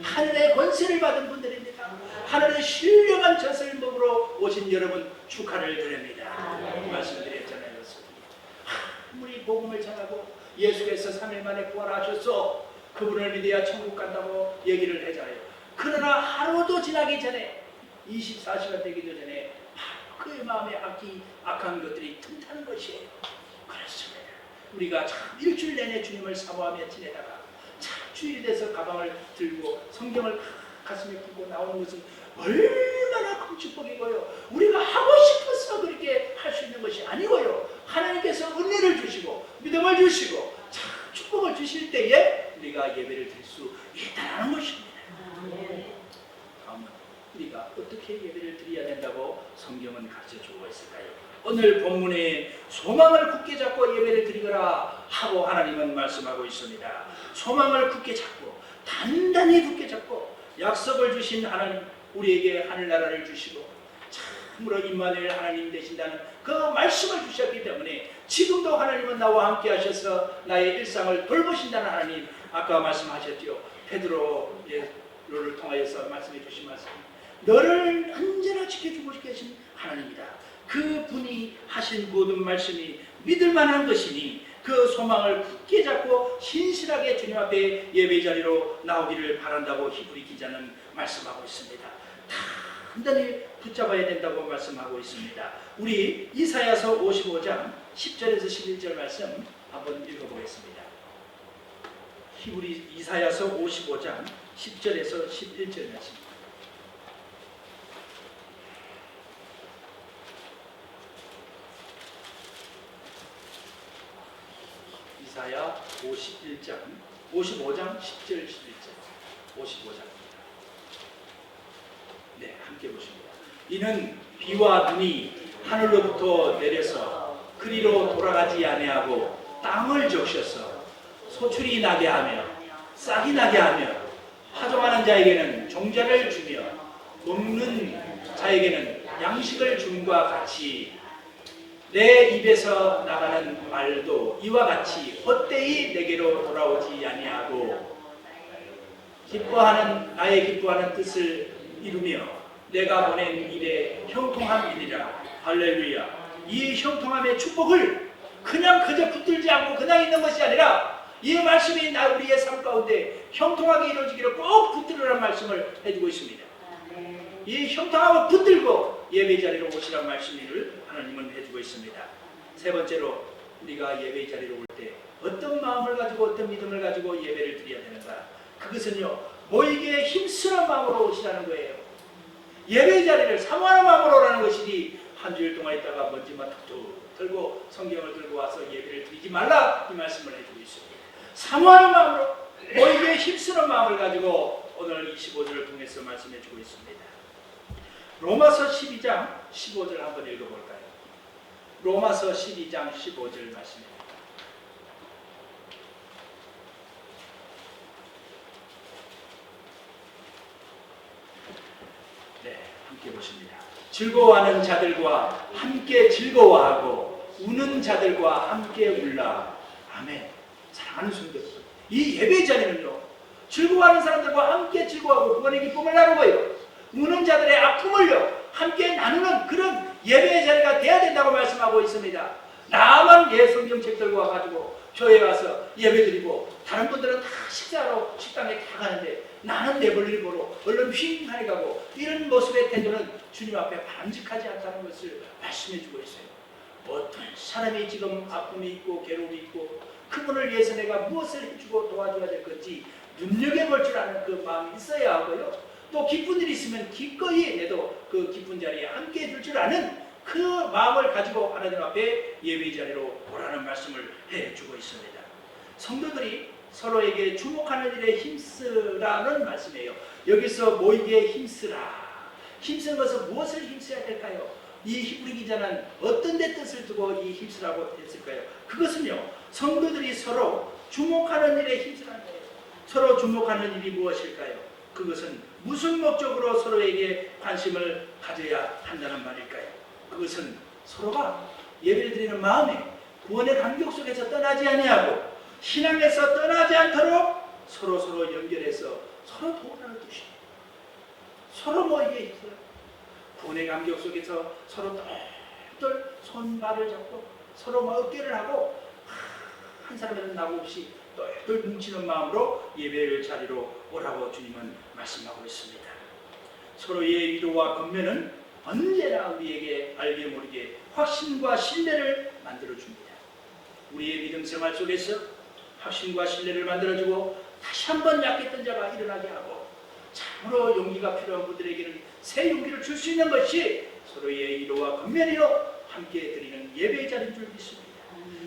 하늘의 권세를 받은 분들입니다. 하늘의 신령한 젖을 먹으러 오신 여러분, 축하를 드립니다. 말씀드렸잖아요. 아무리 복음을 전하고 예수께서 3일 만에 부활하셔서 그분을 믿어야 천국 간다고 얘기를 하잖아요. 그러나 하루도 지나기 전에, 24시간 되기도 전에 그의 마음에 악한 것들이 틈타는 것이에요. 그렇습니다. 우리가 참 일주일 내내 주님을 사모하며 지내다가 참 주일이 돼서 가방을 들고 성경을 가슴에 품고 나오는 것은 얼마나 큰 축복이고요. 우리가 하고 싶어서 그렇게 할 수 있는 것이 아니고요. 하나님께서 은혜를 주시고 믿음을 주시고 참 축복을 주실 때에 우리가 예배를 드릴 수 있다는 것입니다. 다음은 우리가 어떻게 예배를 드려야 된다고 성경은 가르쳐주고 있을까요? 오늘 본문에 소망을 굳게 잡고 예배를 드리거라 하고 하나님은 말씀하고 있습니다. 소망을 굳게 잡고 단단히 굳게 잡고 약속을 주신 하나님, 우리에게 하늘나라를 주시고 참으로 임마누엘 하나님 되신다는 그 말씀을 주셨기 때문에 지금도 하나님은 나와 함께 하셔서 나의 일상을 돌보신다는 하나님, 아까 말씀하셨죠. 베드로를 통하여서 말씀해 주신 말씀, 너를 언제나 지켜주고 계신 하나님이다. 그 분이 하신 모든 말씀이 믿을 만한 것이니 그 소망을 굳게 잡고 신실하게 주님 앞에 예배 자리로 나오기를 바란다고 히브리 기자는 말씀하고 있습니다. 단단히 붙잡아야 된다고 말씀하고 있습니다. 우리 이사야서 55장 10절에서 11절 말씀 한번 읽어보겠습니다. 히브리 이사야서 55장 10절에서 11절 말씀. 이사야 55장 10절 11절 55장입니다. 네, 함께 보십니다. 이는 비와 눈이 하늘로부터 내려서 그리로 돌아가지 아니하고 땅을 적셔서 소출이 나게 하며 싹이 나게 하며 파종하는 자에게는 종자를 주며 먹는 자에게는 양식을 줌과 같이 내 입에서 나가는 말도 이와 같이 헛되이 내게로 돌아오지 아니하고 나의 기뻐하는 뜻을 이루며 내가 보낸 일에 형통함이니라. 할렐루야. 이 형통함의 축복을 그냥 그저 붙들지 않고 그냥 있는 것이 아니라 이 말씀이 우리의 삶 가운데 형통하게 이루어지기를 꼭 붙들으라는 말씀을 해주고 있습니다. 이 형통함을 붙들고 예배 자리로 오시라는 말씀을 하나님은 해주고 있습니다. 세 번째로 우리가 예배 자리로 올 때 어떤 마음을 가지고 어떤 믿음을 가지고 예배를 드려야 되는가? 그것은요, 모이기에 힘쓰는 마음으로 오시라는 거예요. 예배 자리를 사모하는 마음으로 오라는 것이니 한 주일 동안 있다가 먼지만 툭툭 들고 성경을 들고 와서 예배를 드리지 말라, 이 말씀을 해주고 있습니다. 사모하는 마음으로 모이기에 힘쓰는 마음을 가지고 오늘 25절을 통해서 말씀해주고 있습니다. 로마서 12장 15절 한번 읽어볼까요? 로마서 12장 15절 말씀입니다. 네, 함께 보십니다. 즐거워하는 자들과 함께 즐거워하고 우는 자들과 함께 울라. 아멘. 사랑하는 성도들, 이 예배 자리는요, 즐거워하는 사람들과 함께 즐거워하고 구원의 기쁨을 나누고요, 우는 자들의 아픔을요 함께 나누는 그런 예배의 자리가 돼야 된다고 말씀하고 있습니다. 나만 성경책들과 와가지고 교회에 와서 예배드리고 다른 분들은 다 식사하러 식당에 다 가는데 나는 내 볼일 보러 얼른 휘잉하게 가고, 이런 모습의 태도는 주님 앞에 바람직하지 않다는 것을 말씀해주고 있어요. 어떤 사람이 지금 아픔이 있고 괴로움이 있고 그분을 위해서 내가 무엇을 해주고 도와줘야 될 건지 눈여겨볼 줄 아는 그 마음이 있어야 하고요, 또 기쁜 일이 있으면 기꺼이 내도 그 기쁜 자리에 함께 해줄 줄 아는 그 마음을 가지고 하나님 앞에 예배 자리로 오라는 말씀을 해주고 있습니다. 성도들이 서로에게 주목하는 일에 힘쓰라는 말씀이에요. 여기서 모이기에 힘쓰라. 힘쓰는 것은 무엇을 힘써야 될까요? 이 히브리 기자는 어떤 데 뜻을 두고 이 힘쓰라고 했을까요? 그것은요, 성도들이 서로 주목하는 일에 힘쓰라는 거예요. 서로 주목하는 일이 무엇일까요? 그것은 무슨 목적으로 서로에게 관심을 가져야 한다는 말일까요? 그것은 서로가 예배를 드리는 마음에 구원의 감격 속에서 떠나지 아니하고 신앙에서 떠나지 않도록 서로 연결해서 서로 도우라는 뜻이에요. 서로 모이게 있어요. 구원의 감격 속에서 서로 똘똘 손발을 잡고 서로 어깨를 하고 한 사람에는 나고 없이 똘똘 뭉치는 마음으로 예배의 자리로 오라고 주님은 말씀하고 있습니다. 서로의 위로와 권면은 언제나 우리에게 알게 모르게 확신과 신뢰를 만들어줍니다. 우리의 믿음 생활 속에서 확신과 신뢰를 만들어주고 다시 한번 약했던 자가 일어나게 하고 참으로 용기가 필요한 분들에게는 새 용기를 줄 수 있는 것이 서로의 위로와 권면이요 함께 드리는 예배의 자리인 줄 믿습니다.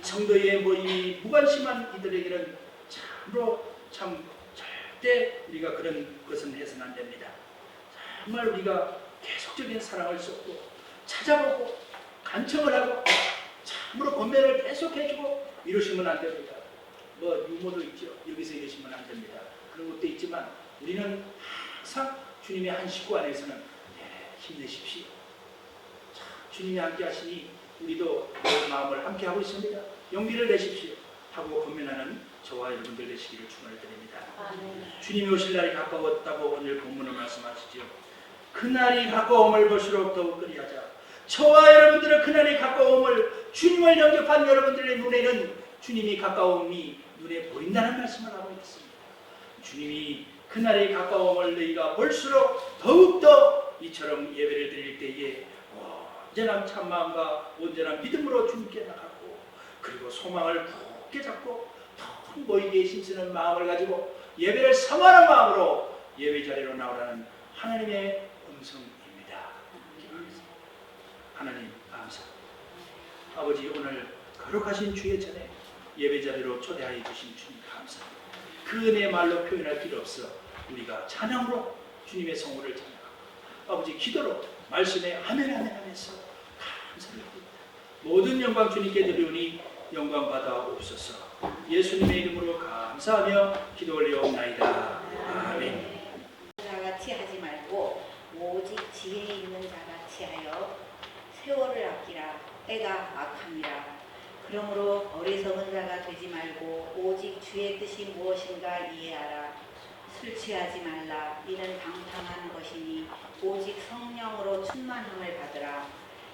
성도의 모임이 무관심한 이들에게는 참으로 참 절대 우리가 그런 것은 해서는 안 됩니다. 정말 우리가 계속적인 사랑을 쏟고 찾아보고 간청을 하고 참으로 권면을 계속해주고 이러시면 안 됩니다. 뭐 유머도 있죠. 여기서 이러시면 안 됩니다. 그런 것도 있지만 우리는 항상 주님의 한 식구 안에서는 힘내십시오. 참, 주님이 함께 하시니 우리도 그 마음을 함께 하고 있습니다. 용기를 내십시오 하고 권면하는 저와 여러분들 되시기를 축원을 드립니다. 주님이 오실 날이 가까웠다고 오늘 본문을 말씀하시죠. 그날이 가까움을 볼수록 더욱 그리하자. 저와 여러분들은 그날이 가까움을 주님을 영접한 여러분들의 눈에는 주님이 가까움이 눈에 보인다는 말씀을 하고 있습니다. 주님이 그날이 가까움을 너희가 볼수록 더욱더 이처럼 예배를 드릴 때에 온전한 참마음과 온전한 믿음으로 주님께 나가고 그리고 소망을 굳게 잡고 더욱 모이기에 힘쓰는 마음을 가지고 예배를 사모하는 마음으로 예배 자리로 나오라는 하나님의 음성입니다. 하나님 감사합니다. 아버지 오늘 거룩하신 주의 전에 예배 자리로 초대하여 주신 주님 감사합니다. 그 은혜 말로 표현할 필요 없어 우리가 찬양으로 주님의 성호를 찬양하고 아버지 기도로 말씀에 아멘 하면서 감사드립니다. 모든 영광 주님께 드리오니 영광 받아옵소서. 예수님의 이름으로 감사하며 기도 올리옵나이다. 아멘. 자같이 하지 말고 오직 지혜 있는 자같이 하여 세월을 아끼라. 때가 악함이라. 그러므로 어리석은 자가 되지 말고 오직 주의 뜻이 무엇인가 이해하라. 술 취하지 말라. 이는 방탕한 것이니 오직 성령으로 충만함을 받으라.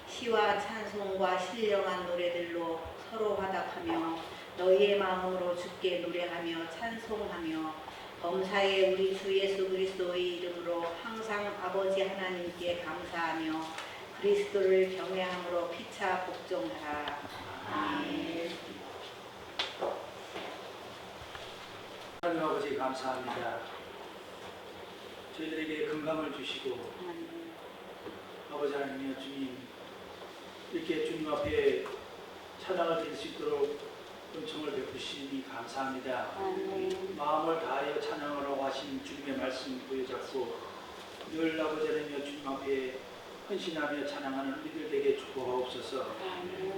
시와 찬송과 신령한 노래들로 서로 화답하며 너희의 마음으로 주께 노래하며 찬송하며 범사에 우리 주 예수 그리스도의 이름으로 항상 아버지 하나님께 감사하며 그리스도를 경외함으로 피차 복종하라. 아멘. 하나님 아버지 감사합니다. 저희들에게 건강을 주시고 아버지 하나님이여 주님 이렇게 주님 앞에 찬양을 드릴 수 있도록 은총을 베푸시니 감사합니다. 마음을 다하여 찬양하라고 하신 주님의 말씀 부여잡고 늘 아버지 하나님이여 주님 앞에 헌신하며 찬양하는 우리들 에게 축복하옵소서.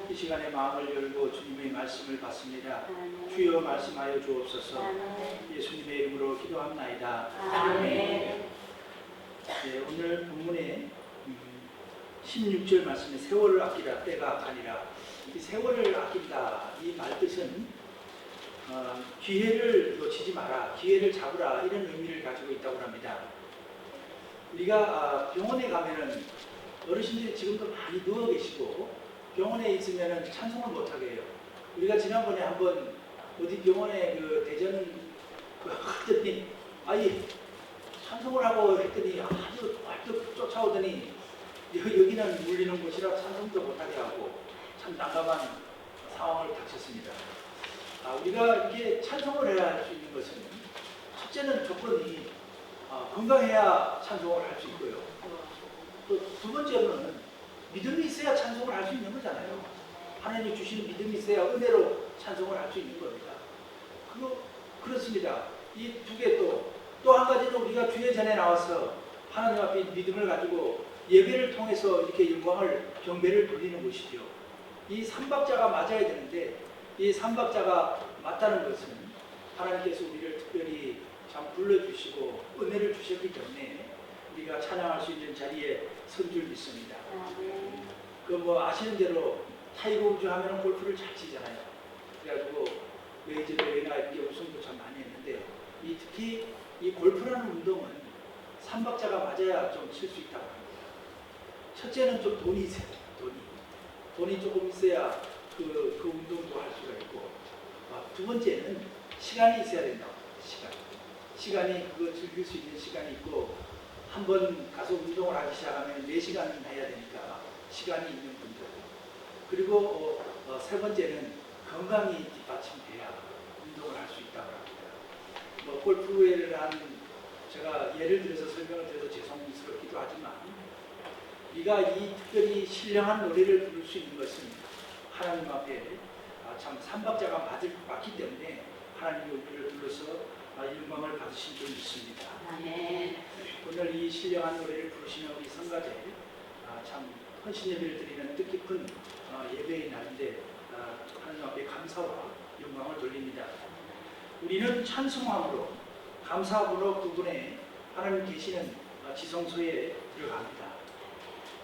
이 시간에 마음을 열고 주님의 말씀을 받습니다. 주여 말씀하여 주옵소서. 예수님의 이름으로 기도합나이다. 아멘. 네, 오늘 본문에 16절 말씀에 세월을 아끼라 때가 아니라 이 세월을 아낀다 이 말뜻은 기회를 놓치지 마라 기회를 잡으라 이런 의미를 가지고 있다고 합니다. 우리가 병원에 가면은 어르신들이 지금도 많이 누워 계시고 병원에 있으면은 찬송을 못하게 해요. 우리가 지난번에 한번 어디 병원에 그 대전 갔더니 아이 찬송을 하고 했더니 아주 활짝 쫓아오더니 여기는 울리는 곳이라 찬송도 못하게 하고 참 난감한 상황을 닥쳤습니다. 우리가 이렇게 찬송을 해야 할 수 있는 것은 첫째는 조건이 건강해야 찬송을 할 수 있고요. 또 두 번째로는 믿음이 있어야 찬송을 할 수 있는 거잖아요. 하나님이 주신 믿음이 있어야 은혜로 찬송을 할 수 있는 겁니다. 그렇습니다. 이 두 개 또 한 가지는 우리가 주의 전에 나와서 하나님 앞에 믿음을 가지고 예배를 통해서 이렇게 영광을 경배를 돌리는 것이죠. 이 삼박자가 맞아야 되는데 이 삼박자가 맞다는 것은 하나님께서 우리를 특별히 참 불러주시고 은혜를 주셨기 때문에 우리가 찬양할 수 있는 자리에 선 줄 믿습니다. 그 뭐 아시는 대로 타이거 우즈 하면 골프를 잘 치잖아요. 그래가지고 메이저 대회나 이렇게 우승도 참 많이 했는데 특히 이 골프라는 운동은 삼박자가 맞아야 좀 칠 수 있다고 합니다. 첫째는 좀 돈이 있어야 돼요. 돈이 조금 있어야 그 운동도 할 수가 있고 두 번째는 시간이 있어야 된다고 합니다. 시간이 그거 즐길 수 있는 시간이 있고 한 번 가서 운동을 하기 시작하면 4시간은 해야 되니까 시간이 있는 분들 그리고 세 번째는 건강이 뒷받침돼야 운동을 할 수 있다고 합니다. 뭐 골프를 한 제가 예를 들어서 설명을 드려서 죄송스럽기도 하지만 우리가 이 특별히 신령한 노래를 부를 수 있는 것은 하나님 앞에 참 삼박자가 맞기 때문에 하나님이 우리를 불러서 영광을 받으신 줄 믿습니다. 아멘. 오늘 이 신령한 노래를 부르시는 우리 성가대 참 헌신 예배를 드리는 뜻깊은 예배의 날인데 하나님 앞에 감사와 영광을 돌립니다. 우리는 찬송함으로 감사함으로 그분의 하나님 계시는 지성소에 들어갑니다.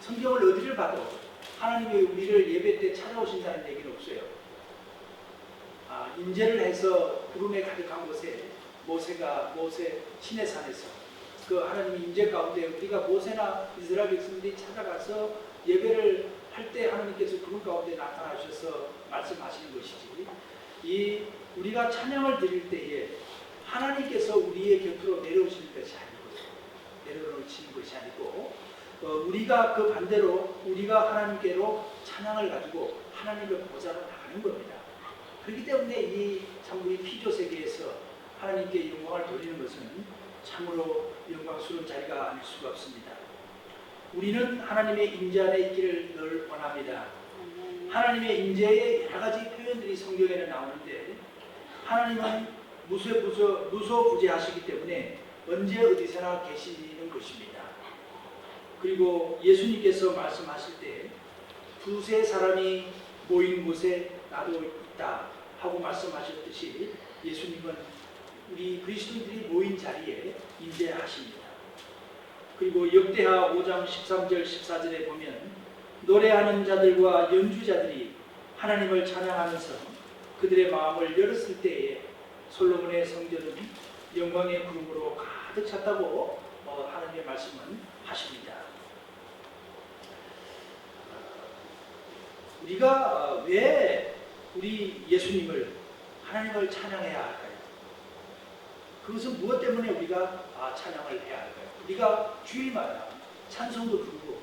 성경을 어디를 봐도 하나님이 우리를 예배 때 찾아오신다는 얘기는 없어요. 인재를 해서 구름에 가득한 곳에 모세 시내산에서 그 하나님의 인재 가운데 우리가 모세나 이스라엘 백성들이 찾아가서 예배를 할 때 하나님께서 구름 가운데 나타나셔서 말씀하시는 것이지, 우리가 찬양을 드릴 때에 하나님께서 우리의 곁으로 내려오시는 것이 아니고, 내려오시는 것이 아니고 우리가 그 반대로 우리가 하나님께로 찬양을 가지고 하나님의 보좌로 나가는 겁니다. 그렇기 때문에 참 우리 피조 세계에서 하나님께 영광을 돌리는 것은 참으로 영광스러운 자리가 아닐 수가 없습니다. 우리는 하나님의 인재 안에 있기를 늘 원합니다. 하나님의 인재의 여러 가지 표현들이 성경에는 나오는데 하나님은 무소부재하시기 때문에 언제 어디서나 계시는 것입니다. 그리고 예수님께서 말씀하실 때 두세 사람이 모인 곳에 나도 있다 하고 말씀하셨듯이 예수님은 우리 그리스도인들이 모인 자리에 임재하십니다. 그리고 역대하 5장 13절 14절에 보면 노래하는 자들과 연주자들이 하나님을 찬양하면서 그들의 마음을 열었을 때에 솔로몬의 성전은 영광의 구름으로 가득 찼다고 하나님의 말씀은 하십니다. 우리가 왜 우리 예수님을 하나님을 찬양해야 할까요? 그것은 무엇 때문에 우리가 찬양을 해야 할까요? 우리가 주일마다 찬송도 부르고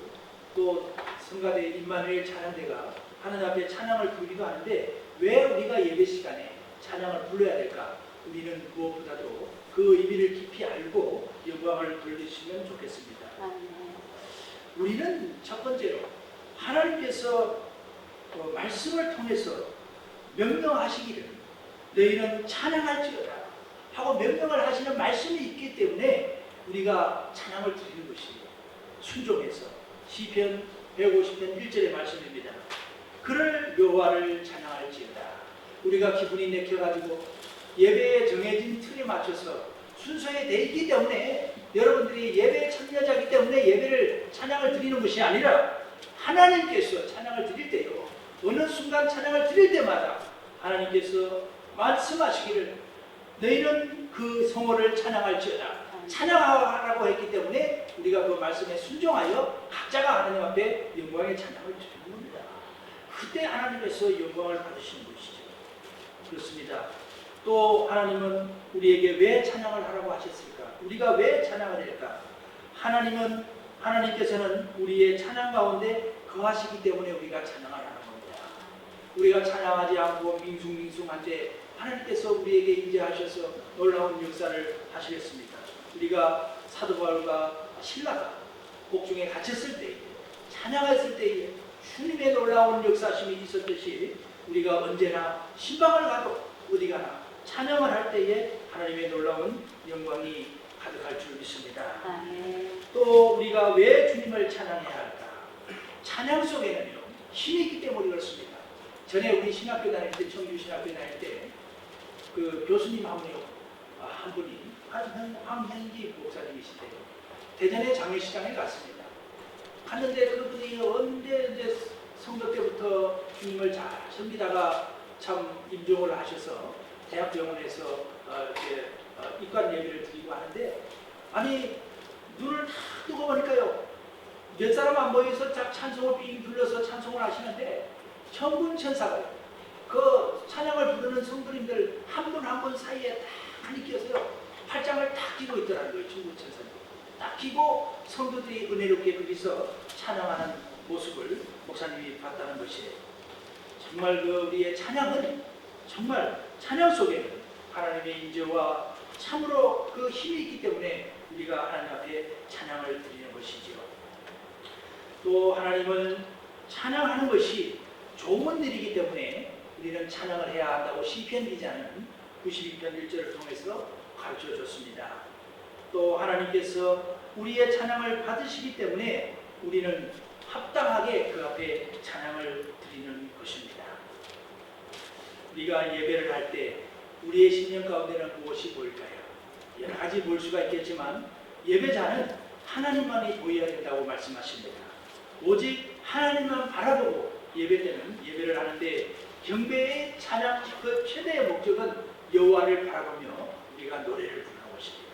또 성가대 임마누엘 찬양대가 하나님 앞에 찬양을 부르기도 하는데 왜 우리가 예배 시간에 찬양을 불러야 될까? 우리는 무엇보다도 그 의미를 깊이 알고 영광을 돌리시면 좋겠습니다. 우리는 첫 번째로 하나님께서 말씀을 통해서 명령하시기를 너희는 찬양할지어다 하고 명령을 하시는 말씀이 있기 때문에 우리가 찬양을 드리는 것이 순종해서 시편 150편 1절의 말씀입니다. 그를 여호와를 찬양할지어다. 우리가 기분이 내켜가지고 예배에 정해진 틀에 맞춰서 순서에 돼 있기 때문에 여러분들이 예배에 참여자이기 때문에 예배를 찬양을 드리는 것이 아니라 하나님께서 찬양을 드릴 때요 어느 순간 찬양을 드릴 때마다 하나님께서 말씀하시기를 너희는 그 성호를 찬양할지어다 찬양하라고 했기 때문에 우리가 그 말씀에 순종하여 각자가 하나님 앞에 영광의 찬양을 드리는 겁니다. 그때 하나님께서 영광을 받으시는 것이죠. 그렇습니다. 또 하나님은 우리에게 왜 찬양을 하라고 하셨을까? 우리가 왜 찬양을 할까? 하나님께서는 우리의 찬양 가운데 거하시기 때문에 우리가 찬양을 하는 겁니다. 우리가 찬양하지 않고 밍숭밍숭한데 하나님께서 우리에게 임재하셔서 놀라운 역사를 하시겠습니까? 우리가 사도 바울과 실라가 복중에 갇혔을 때에 찬양했을 때에 주님의 놀라운 역사심이 있었듯이 우리가 언제나 신방을 가도 어디 가나 찬양을 할 때에 하나님의 놀라운 영광이 가득할 줄 믿습니다. 또 우리가 왜 주님을 찬양해야 할까? 찬양 속에는요 힘이 있기 때문에 그렇습니다. 전에 우리 신학교 다닐 때 청주 신학교 다닐 때 그 교수님 한 분이 황현기 목사님이신데 대전의 장례식장에 갔습니다. 갔는데 그분이 언제 성도 때부터 주님을 잘 섬기다가 참 임종을 하셔서 대학병원에서 입관 예배를 드리고 하는데 아니 눈을 탁 뜨고 보니까요 몇 사람 안 보여서 찬송을 빙 불러서 찬송을 하시는데 천군천사가 그 찬양을 부르는 성도님들 한 분 한 분 사이에 딱 끼어서요 팔짱을 딱 끼고 있더라는 거예요. 천군천사님 딱 끼고 성도들이 은혜롭게 거기서 찬양하는 모습을 목사님이 봤다는 것이에요. 정말 그 우리의 찬양은 정말 찬양 속에는 하나님의 인재와 참으로 그 힘이 있기 때문에 우리가 하나님 앞에 찬양을 드리는 것이지요. 또 하나님은 찬양하는 것이 좋은 일이기 때문에 우리는 찬양을 해야 한다고 시편 기자는 92편 1절을 통해서 가르쳐 줬습니다. 또 하나님께서 우리의 찬양을 받으시기 때문에 우리는 합당하게 그 앞에 찬양을 드리는 것입니다. 우리가 예배를 할 때 우리의 신령 가운데는 무엇이 보일까요? 여러 가지 볼 수가 있겠지만 예배자는 하나님만이 보여야 된다고 말씀하십니다. 오직 하나님만 바라보고 예배 때는 예배를 하는데 경배의 찬양 그 최대의 목적은 여호와를 바라보며 우리가 노래를 부르는 것입니다.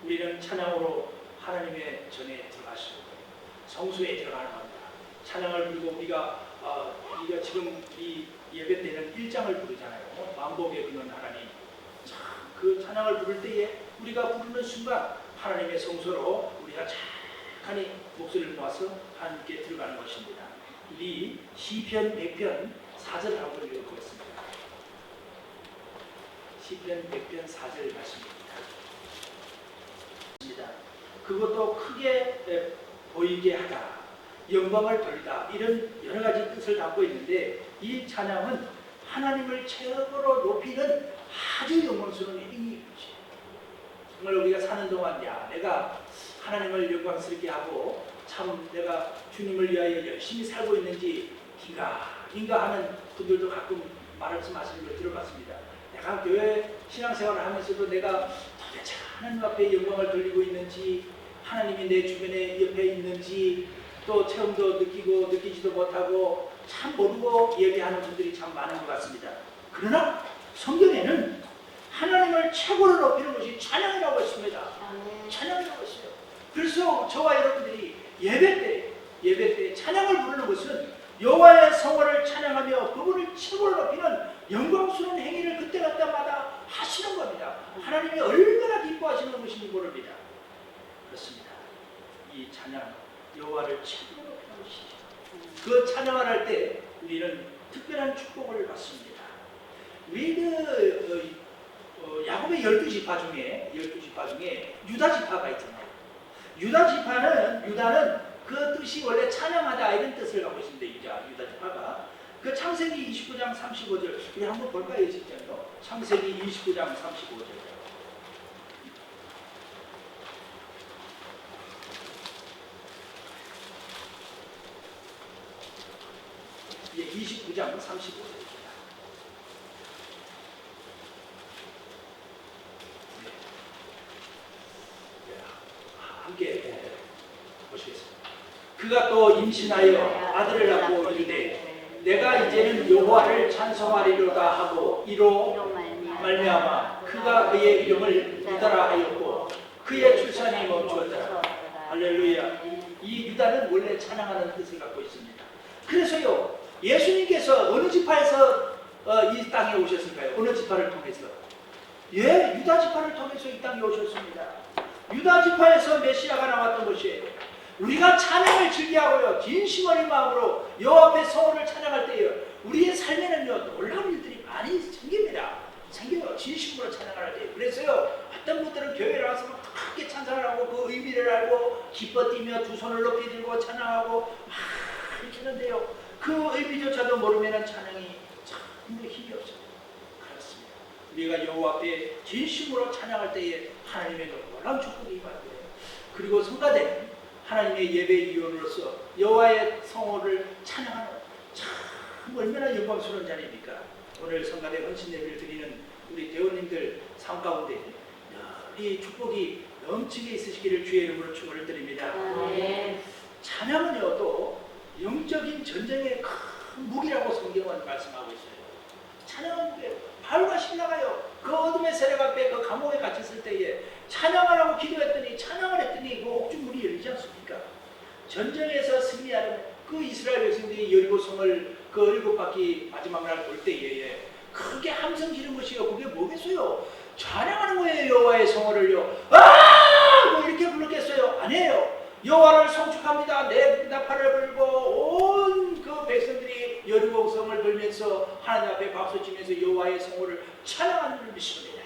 우리는 찬양으로 하나님의 전에 들어가시고 성소에 들어가는 겁니다. 찬양을 부르고 우리가 지금 이 예배 때는 1장을 부르잖아요. 만복의 근원 하나님. 참, 그 찬양을 부를 때에 우리가 부르는 순간 하나님의 성소로 우리가 착하니 목소리를 모아서 하나님께 들어가는 것입니다. 우리 시편 100편 4절 한번 읽어보겠습니다. 시편 100편 4절 말씀입니다. 그것도 크게 보이게 하다, 영광을 돌리다, 이런 여러 가지 뜻을 담고 있는데 이 찬양은 하나님을 최고로 높이는 아주 영광스러운 행위이지. 정말 우리가 사는 동안 내가 하나님을 영광스럽게 하고 참 내가 주님을 위하여 열심히 살고 있는지 긴가 하는 분들도 가끔 말씀하시는 걸 들어봤습니다. 내가 교회 신앙생활을 하면서도 내가 도대체 하나님 앞에 영광을 돌리고 있는지, 하나님이 내 주변에 옆에 있는지 또 체험도 느끼고 느끼지도 못하고 참 모르고 예배하는 분들이 참 많은 것 같습니다. 그러나 성경에는 하나님을 최고로 높이는 것이 찬양이라고 했습니다. 찬양이라고 했어요. 그래서 저와 여러분들이 예배 때 찬양을 부르는 것은 여호와의 성호를 찬양하며 그분을 최고로 높이는 영광스러운 행위를 그때마다 하시는 겁니다. 하나님이 얼마나 기뻐하시는 것인지 모릅니다. 그렇습니다. 이 찬양, 여호와를 최고로 높이는 것이죠. 그 찬양을 할 때 우리는 특별한 축복을 받습니다. 우리 야곱의 12지파 중에 유다 지파가 있잖아요. 유다는 그 뜻이 원래 찬양하다 이런 뜻을 갖고 있습니다. 유다 지파가 그 창세기 29장 35절 우리 한번 볼까요? 직장요. 창세기 29장 35절. 예, 29장 35절입니다. 함께 보시겠습니다. 그가 또 임신하여 아들을 낳고 이르되 내가 이제는 여호와를 찬송하리로다 하고 이로 말미암아 그가 그의 이름을 유다라 하였고 그의 출산이 멈추었더라. 할렐루야. 이 유다는 원래 찬양하는 뜻을 갖고 있습니다. 그래서요, 예수님께서 어느 지파에서 이 땅에 오셨을까요? 어느 지파를 통해서? 예, 유다 지파를 통해서 이 땅에 오셨습니다. 유다 지파에서 메시아가 나왔던 것이에요. 우리가 찬양을 즐겨하고요, 진심 어린 마음으로 여호와 앞에 성호를 찬양할 때요, 우리의 삶에는요 놀라운 일들이 많이 생깁니다. 생겨요. 진심으로 찬양할 때. 그래서요, 어떤 분들은 교회에 나와서 막 크게 찬양을 하고 그 의미를 알고 기뻐 뛰며 두 손을 높이 들고 찬양하고 막 이렇게 하는데요, 그 의미조차도 모르면 찬양이 정말 힘이 없어요. 그렇습니다. 우리가 여호와 앞에 진심으로 찬양할 때에 하나님의 놀라운 축복이 임하고요. 그리고 성가대는 하나님의 예배 위원으로서 여호와의 성호를 찬양하는 참 얼마나 영광스러운 자리입니까? 오늘 성가대 헌신 예배를 드리는 우리 대원님들 삶 가운데 이 축복이 넘치게 있으시기를 주의 이름으로 축원을 드립니다. 찬양은요 또 영적인 전쟁의 큰 무기라고 성경은 말씀하고 있어요. 찬양은 바울과 신라가요, 그 어둠의 세력 앞에 그 감옥에 갇혔을 때에 찬양을 하고 기도했더니 찬양을 했더니 그 옥중문이 열리지 않습니까? 전쟁에서 승리하는 그 이스라엘 백성들이 여리고성을 그 7바퀴 마지막 날 볼 때에 크게 함성 지른 것이요, 그게 뭐겠어요? 찬양하는 거예요. 여호와의 성호를요. 뭐 이렇게 불렀겠어요? 아니에요. 여호와를 송축합니다. 내 나팔을 불고 온 그 백성들이 여리고성을 돌면서 하나님 앞에 박수치면서 여호와의 성호를 찬양하는 것입니다.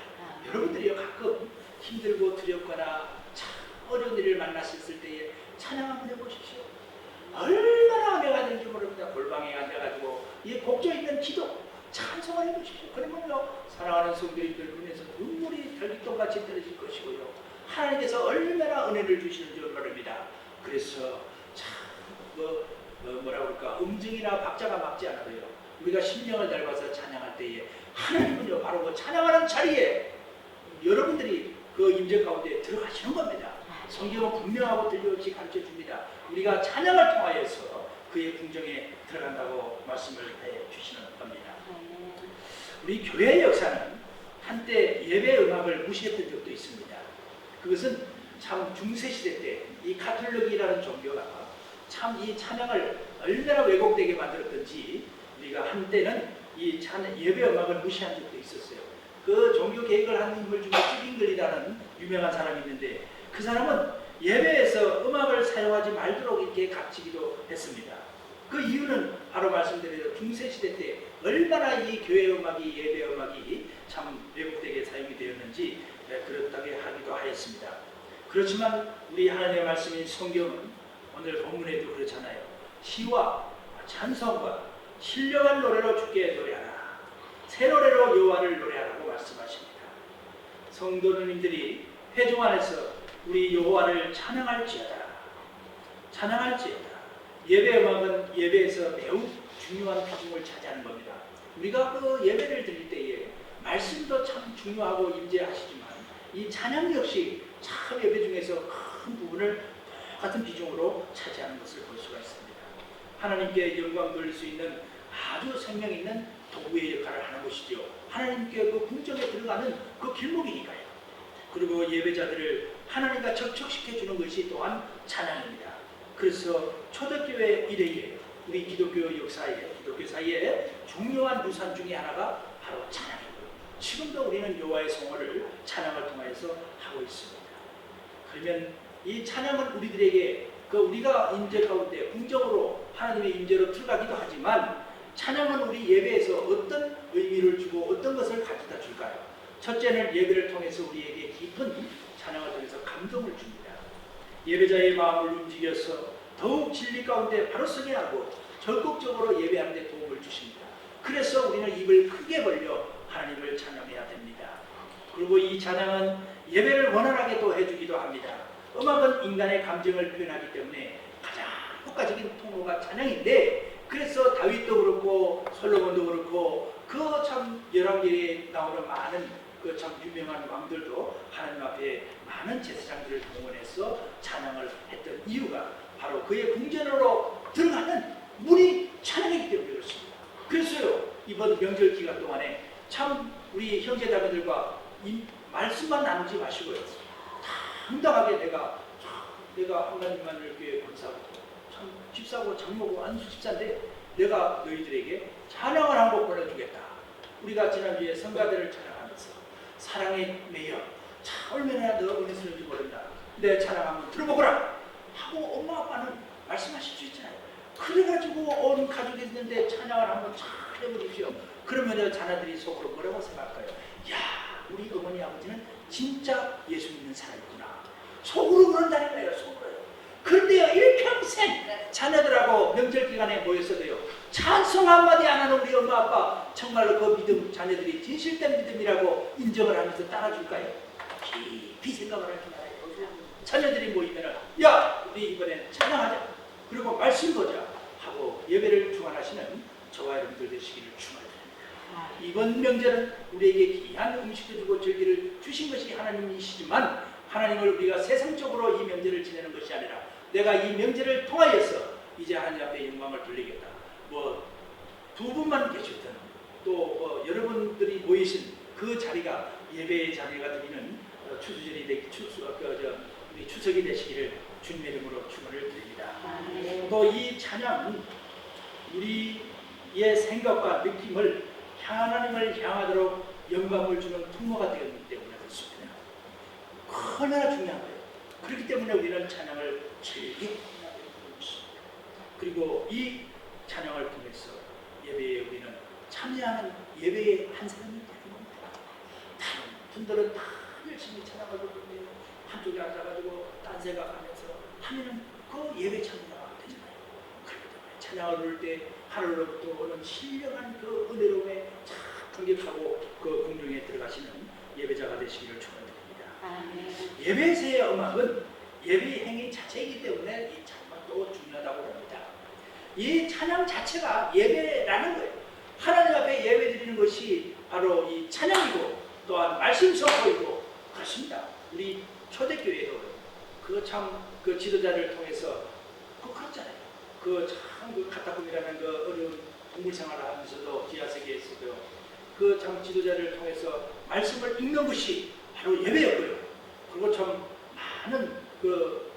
여러분들이요, 가끔 힘들고 두렵거나 참 어려운 일을 만났을 때에 찬양 한번 해보십시오. 얼마나 은혜가 되는지 모릅니다. 골방에 앉아가지고 이 곡조 있는 기도 찬송을 해보십시오. 그러면요 사랑하는 성도님들 눈에서 눈물이 들기똥같이 떨어질 것이고요. 하나님께서 얼마나 은혜를 주시는 줄 모릅니다. 그래서 참 뭐라 그럴까 음정이나 박자가 맞지 않아도요. 우리가 심령을 넓어서 찬양할 때에 하나님은요 바로 그 찬양하는 자리에 여러분들이 그 임재 가운데 들어가시는 겁니다. 성경은 분명하고 틀림없이 가르쳐 줍니다. 우리가 찬양을 통하여서 그의 궁정에 들어간다고 말씀을 해 주시는 겁니다. 우리 교회의 역사는 한때 예배 음악을 무시했던 적도 있습니다. 그것은 참 중세시대 때 이 가톨릭이라는 종교가 참 이 찬양을 얼마나 왜곡되게 만들었던지 우리가 한때는 이 예배 음악을 무시한 적도 있었어요. 그 종교 개혁을 한 인물 중에 쭈빙글이라는 유명한 사람이 있는데 그 사람은 예배에서 음악을 사용하지 말도록 이렇게 가르치기도 했습니다. 그 이유는 바로 말씀드린 중세시대 때 얼마나 이 교회 음악이 예배 음악이 참 왜곡되게 사용이 되었는지 그렇다고 하기도 하였습니다. 그렇지만 우리 하나님의 말씀인 성경은 오늘 본문에도 그렇잖아요. 시와 찬송과 신령한 노래로 주께 노래하라. 새 노래로 여호와를 노래하라고 말씀하십니다. 성도님들이 회중 안에서 우리 여호와를 찬양할지어다. 찬양할지어다. 예배 음악은 예배에서 매우 중요한 비중을 차지하는 겁니다. 우리가 그 예배를 드릴 때에 말씀도 참 중요하고 임재하시지만 이 찬양 역시 참 예배 중에서 큰 부분을 똑같은 비중으로 차지하는 것을 볼 수가 있습니다. 하나님께 영광 돌릴 수 있는 아주 생명 있는 도구의 역할을 하는 것이죠. 하나님께 그 궁정에 들어가는 그 길목이니까요. 그리고 예배자들을 하나님과 접촉시켜 주는 것이 또한 찬양입니다. 그래서 초대교회 이래에 우리 기독교 역사에 기독교 사이에 중요한 유산 중에 하나가 바로 찬양이고요. 지금도 우리는 여호와의 성호를 찬양을 통해서 하고 있습니다. 그러면 이 찬양은 우리들에게 우리가 임재 가운데 궁정으로 하나님의 임재로 들어가기도 하지만 찬양은 우리 예배에서 어떤 의미를 주고 어떤 것을 가져다 줄까요? 첫째는 예배를 통해서 우리에게 깊은 찬양을 통해서 감동을 줍니다. 예배자의 마음을 움직여서 더욱 진리 가운데 바로 서게 하고 적극적으로 예배하는 데 도움을 주십니다. 그래서 우리는 입을 크게 벌려 하나님을 찬양해야 됩니다. 그리고 이 찬양은 예배를 원활하게 또 해주기도 합니다. 음악은 인간의 감정을 표현하기 때문에 가장 효과적인 통로가 찬양인데 그래서 다윗도 그렇고 솔로몬도 그렇고 그 참 열왕기에 나오는 많은 그 참 유명한 왕들도 하나님 앞에 많은 제사장들을 동원해서 찬양을 했던 이유가 바로 그의 궁전으로 들어가는 문이 찬양이기 때문에 그렇습니다. 그래서요 이번 명절 기간 동안에 참 우리 형제자매들과 말씀만 나누지 마시고요. 당당하게 내가 하나님만을 이렇게 감사하고 참 집사고 장모고 안수 집사인데 내가 너희들에게 찬양을 한 곡 보내주겠다. 우리가 지난주에 성가대를 찬양하면서 사랑에 매여 참 얼마나 너 은혜스러운지 모른다. 내 찬양 한번 들어보거라 하고 엄마 아빠는 말씀하실 수 있잖아요. 그래가지고 온 가족이 있는데 찬양을 한번 잘 해보십시오. 그러면 자녀들이 속으로 뭐라고 생각할까요? 야 우리 어머니 아버지는 진짜 예수 믿는 사람이구나. 속으로 그런다는 거예요. 속으로요. 그런데요 일평생 자녀들하고 명절 기간에 모였어도요 찬송 한마디 안 하는 우리 엄마 아빠 정말로 그 믿음 자녀들이 진실된 믿음이라고 인정을 하면서 따라줄까요? 깊이 생각을 할 줄 알아요. 자녀들이 모이면은 야 우리 이번엔 찬양하자. 그리고 말씀 보자 하고 예배를 주관하시는 저와 여러분들 되시기를 축원합니다. 이번 명절은 우리에게 귀한 음식도 주고 절기를 주신 것이 하나님이시지만 하나님을 우리가 세상적으로 이 명절을 지내는 것이 아니라 내가 이 명절을 통하여서 이제 하나님 앞에 영광을 돌리겠다. 두 분만 계셨던 또 여러분들이 모이신 그 자리가 예배의 자리가 되기는 우리 추석이 되시기를 주님의 이름으로 축원을 드립니다. 또 이 찬양은 우리의 생각과 느낌을 하나님을 향하도록 영광을 주는 통로가 되었기 때문에 그렇습니다. 얼마나 중요한 거예요. 그렇기 때문에 우리는 찬양을 즐기게 해야 되는 것입니다. 그리고 이 찬양을 통해서 예배에 우리는 참여하는 예배의 한 사람이 되는 겁니다. 다른 분들은 다 열심히 찬양을 부르고 한쪽에 앉아가지고 딴 생각하면서 하면은 그 예배 참여가 되잖아요. 찬양을 부를 때 하늘로부터 오는 신령한 그 은혜로움에 참 감격하고 그 공중에 들어가시는 예배자가 되시기를 축원드립니다. 아멘. 예배의 음악은 예배의 행위 자체이기 때문에 이 찬양도 중요하다고 합니다. 이 찬양 자체가 예배라는 거예요. 하나님 앞에 예배 드리는 것이 바로 이 찬양이고 또한 말씀 선포이고 그렇습니다. 우리 초대교회도 그 지도자를 통해서 그렇잖아요. 그 카타콤이라는 그 어려운 동물 생활을 하면서도 지하세계에서도 그 참 지도자를 통해서 말씀을 읽는 것이 바로 예배였고요. 그리고 참 많은 그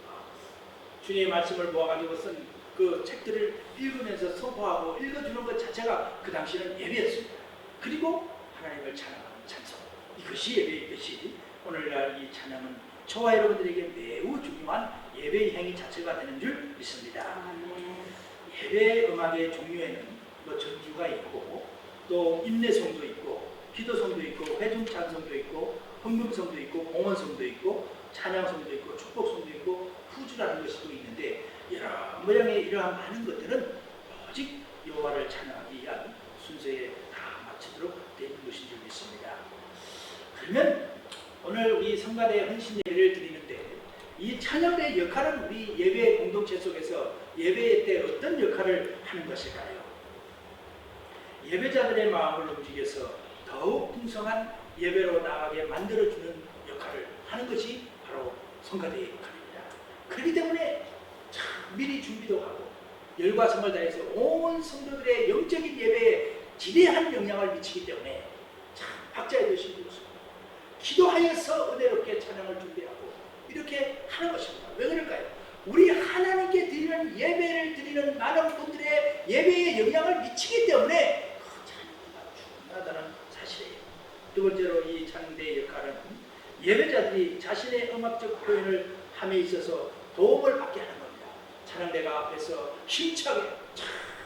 주님의 말씀을 모아가지고 쓴 그 책들을 읽으면서 선포하고 읽어주는 것 자체가 그 당시는 예배였습니다. 그리고 하나님을 찬양하는 찬송, 이것이 예배의 것이 오늘날 이 찬양은 저와 여러분들에게 매우 중요한 예배의 행위 자체가 되는 줄 믿습니다. 아멘. 예배 음악의 종류에는 뭐 전주가 있고 또 인내송도 있고 기도송도 있고 회중 찬송도 있고 헌금송도 있고 공헌송도 있고 찬양송도 있고 축복송도 있고 후주라는 것이 또 있는데 여러 모양의 이러한 많은 것들은 오직 여호와를 찬양하기 위한 순서에 다 맞추도록 되어 있는 것인 줄 믿습니다. 그러면 오늘 우리 성가대 헌신 예배를 드리는데 이 찬양대의 역할은 우리 예배 공동체 속에서 예배 때 어떤 역할을 하는 것일까요? 예배자들의 마음을 움직여서 더욱 풍성한 예배로 나아가게 만들어주는 역할을 하는 것이 바로 성가대의 역할입니다. 그렇기 때문에 참 미리 준비도 하고 열과 성을 다해서 온 성도들의 영적인 예배에 지대한 영향을 미치기 때문에 참 박자에도 신경 쓰고 기도하여서 은혜롭게 찬양을 준비하고 이렇게 하는 것입니다. 왜 그럴까요? 우리 하나님께 드리는 예배를 드리는 많은 분들의 예배에 영향을 미치기 때문에 그 찬양가 중요하다는 사실이에요. 두 번째로 이 찬양대의 역할은 예배자들이 자신의 음악적 표현을 함에 있어서 도움을 받게 하는 겁니다. 찬양대가 앞에서 힘차게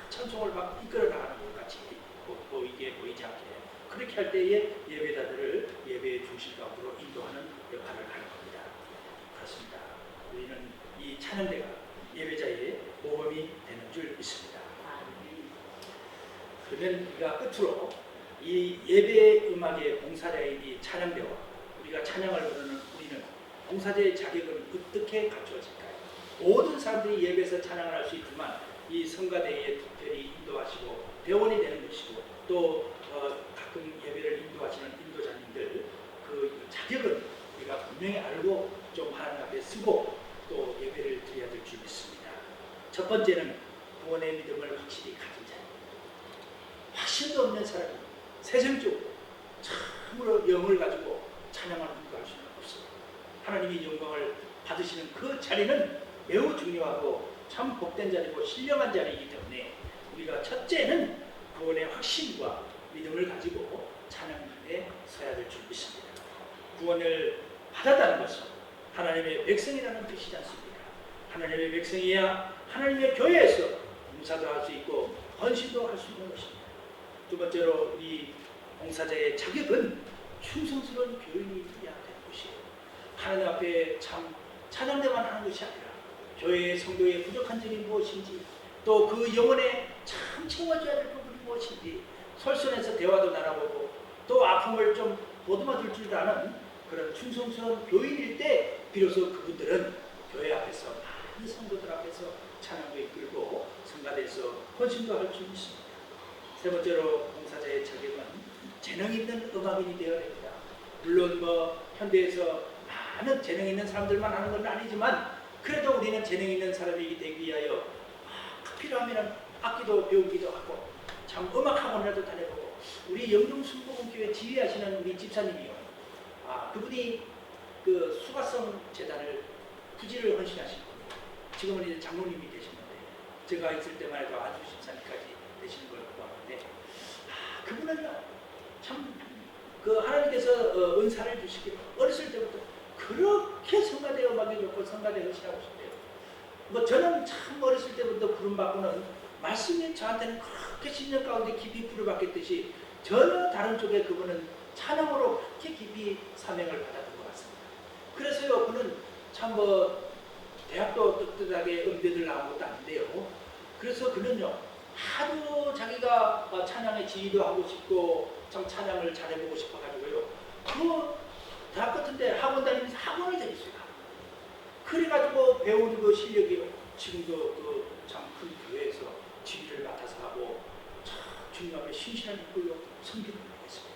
찬송을 막 이끌어 나가는 것 같이 보이지 않게 그렇게 할 때에 예배자들을 예배의 중심 가운데로 인도하는 역할을 하는 겁니다. 그렇습니다. 우리는 이 찬양대가 예배자의 모범이 되는 줄 믿습니다. 그러면 우리가 끝으로 이 예배 음악의 봉사자인 이 찬양대와 우리가 찬양을 부르는 우리는 봉사자의 자격은 어떻게 갖추어질까요? 모든 사람들이 예배에서 찬양을 할 수 있지만 이 성가대에 특별히 인도하시고 대원이 되는 것이고 또 가끔 예배를 인도하시는 인도자님들 그 자격은 우리가 분명히 알고 좀 하나님 앞에 쓰고 또 예배를 드려야 될 줄 믿습니다. 첫 번째는 구원의 믿음을 확실히 가진 자, 확신도 없는 사람이 세상적으로 참으로 영을 가지고 찬양을 인도할 수는 없습니다. 하나님이 영광을 받으시는 그 자리는 매우 중요하고 참 복된 자리고 신령한 자리이기 때문에 우리가 첫째는 구원의 확신과 믿음을 가지고 찬양에 서야 될 줄 믿습니다. 구원을 받았다는 것은 하나님의 백성이라는 뜻이지 않습니까? 하나님의 백성이야 하나님의 교회에서 봉사도 할 수 있고 헌신도 할 수 있는 것입니다. 두 번째로 이 봉사자의 자격은 충성스러운 교인이어야 되는 것이에요. 하나님 앞에 참 찬양대만 하는 것이 아니라 교회의 성도의 부족한 점이 무엇인지 또 그 영혼에 참 채워줘야 될 부분이 무엇인지 설선에서 대화도 나눠보고 또 아픔을 좀 보듬어줄 줄 아는 그런 충성스러운 교인일 때 비로소 그분들은 교회 앞에서 많은 성도들 앞에서 찬양도 이끌고 성가대에서 헌신도 할 줄 있습니다. 세 번째로 봉사자의 자격은 재능 있는 음악인이 되어야 됩니다. 물론 뭐 현대에서 많은 재능 있는 사람들만 하는 건 아니지만 그래도 우리는 재능 있는 사람이 되기 위하여 필요하면 악기도 배우기도 하고 참 음악학원이라도 다녀보고 우리 영종순복음교회 지휘하시는 우리 집사님이요. 그분이 그 수가성 재단을 부지를 헌신하신 분이에요. 지금은 이제 장로님이 되시는데 제가 있을 때만 해도 아주 집사님까지 되시는 걸 보았는데 그분은 참 그 하나님께서 은사를 주시기로 어렸을 때부터 그렇게 성가대 음악이 좋고 성가대 헌신하고 싶대요. 뭐 저는 참 어렸을 때부터 부름받고는 말씀이 저한테는 그렇게 10년 가운데 깊이 부름받겠듯이 전혀 다른 쪽에 그분은 찬양으로 그렇게 깊이 사명을 받았던 것 같습니다. 그래서요 그는 참 뭐 대학도 떳떳하게 음대들 나온 것도 아닌데요 그래서 그는요 하도 자기가 찬양의 지휘도 하고 싶고 참 찬양을 잘해보고 싶어가지고요 그 대학 같은데 학원 다니면서 학원을 다녔어요. 그래가지고 배우는 그 실력이 지금도 그 참 큰 교회에서 지휘를 맡아서 하고 참 주님 앞에 신실한 있고요 섬기는 있습니다.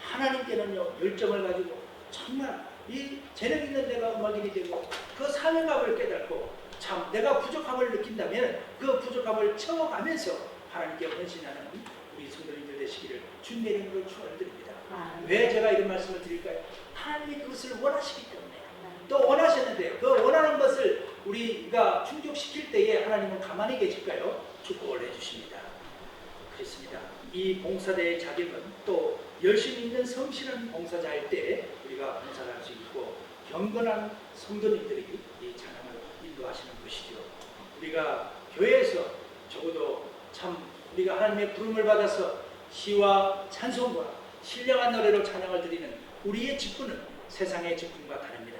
하나님께는요 열정을 가지고 정말 이 재능 있는 내가 음악인이 되고 그 사명감을 깨닫고 참 내가 부족함을 느낀다면 그 부족함을 채워가면서 하나님께 헌신하는 우리 성도님들 되시기를 주님의 이름으로 축원드립니다. 왜 제가 이런 말씀을 드릴까요? 하나님이 그것을 원하시기 때문에 또 원하셨는데 그 원하는 것을 우리가 충족시킬 때에 하나님은 가만히 계실까요? 축복을 해주십니다. 그렇습니다. 이 봉사대의 자격은 또 열심히 있는 성실한 봉사자일 때 우리가 봉사를 할 수 있고 경건한 성도님들이 이 찬양을 인도하시는 것이죠. 우리가 교회에서 적어도 참 우리가 하나님의 부름을 받아서 시와 찬송과 신령한 노래로 찬양을 드리는 우리의 직분은 세상의 직분과 다릅니다.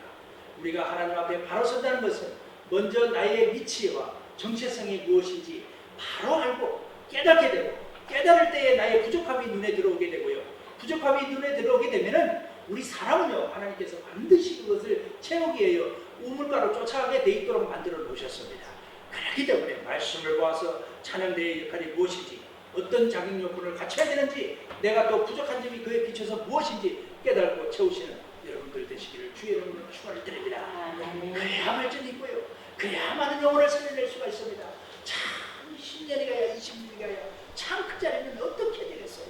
우리가 하나님 앞에 바로 선다는 것은 먼저 나의 위치와 정체성이 무엇인지 바로 알고 깨닫게 되고 깨달을 때에 나의 부족함이 눈에 들어오게 되고요. 부족함이 눈에 들어오게 되면은 우리 사람은요 하나님께서 반드시 그것을 채우기 위하여 우물가로 쫓아가게 돼 있도록 만들어 놓으셨습니다. 그렇기 때문에 말씀을 보아서 찬양대의 역할이 무엇인지 어떤 자격 요건을 갖춰야 되는지 내가 또 부족한 점이 그에 비춰서 무엇인지 깨달고 채우시는 여러분들 되시기를 주의 이름으로 축원드립니다. 그래야 발전이 있고요. 그래야 많은 영혼을 살려낼 수가 있습니다. 참 10년이 가야 20년이 가야 참 그 자리는 어떻게 되겠어요?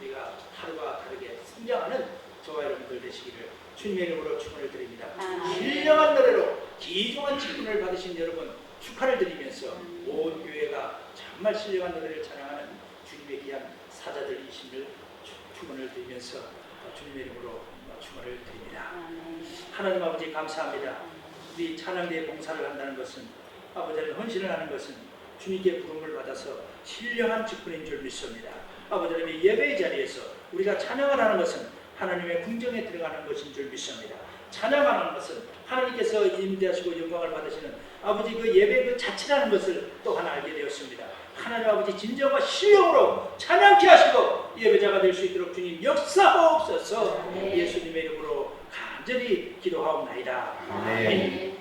우리가 하루가 다르게 성장하는 저와 여러분들 되시기를 주님의 이름으로 축원을 드립니다. 신령한 노래로 귀중한 직분을 받으신 여러분 축하를 드리면서 온 교회가 정말 신령한 노래를 찬양하는 주님의 귀한 사자들이심을 축원을 드리면서 주님의 이름으로 축원을 드립니다. 하나님 아버지 감사합니다. 우리 찬양대에 봉사를 한다는 것은 아버지는 헌신을 하는 것은 주님께 부름을 받아서 신령한 직분인 줄 믿습니다. 아버지의 예배의 자리에서 우리가 찬양을 하는 것은 하나님의 궁정에 들어가는 것인 줄 믿습니다. 찬양하는 것은 하나님께서 임대하시고 영광을 받으시는 아버지 그 예배 그 자체라는 것을 또한 알게 되었습니다. 하나님 아버지 진정과 신령으로 찬양케 하시고 예배자가 될 수 있도록 주님 역사하옵소서. 예수님의 이름으로 간절히 기도하옵나이다. 아멘.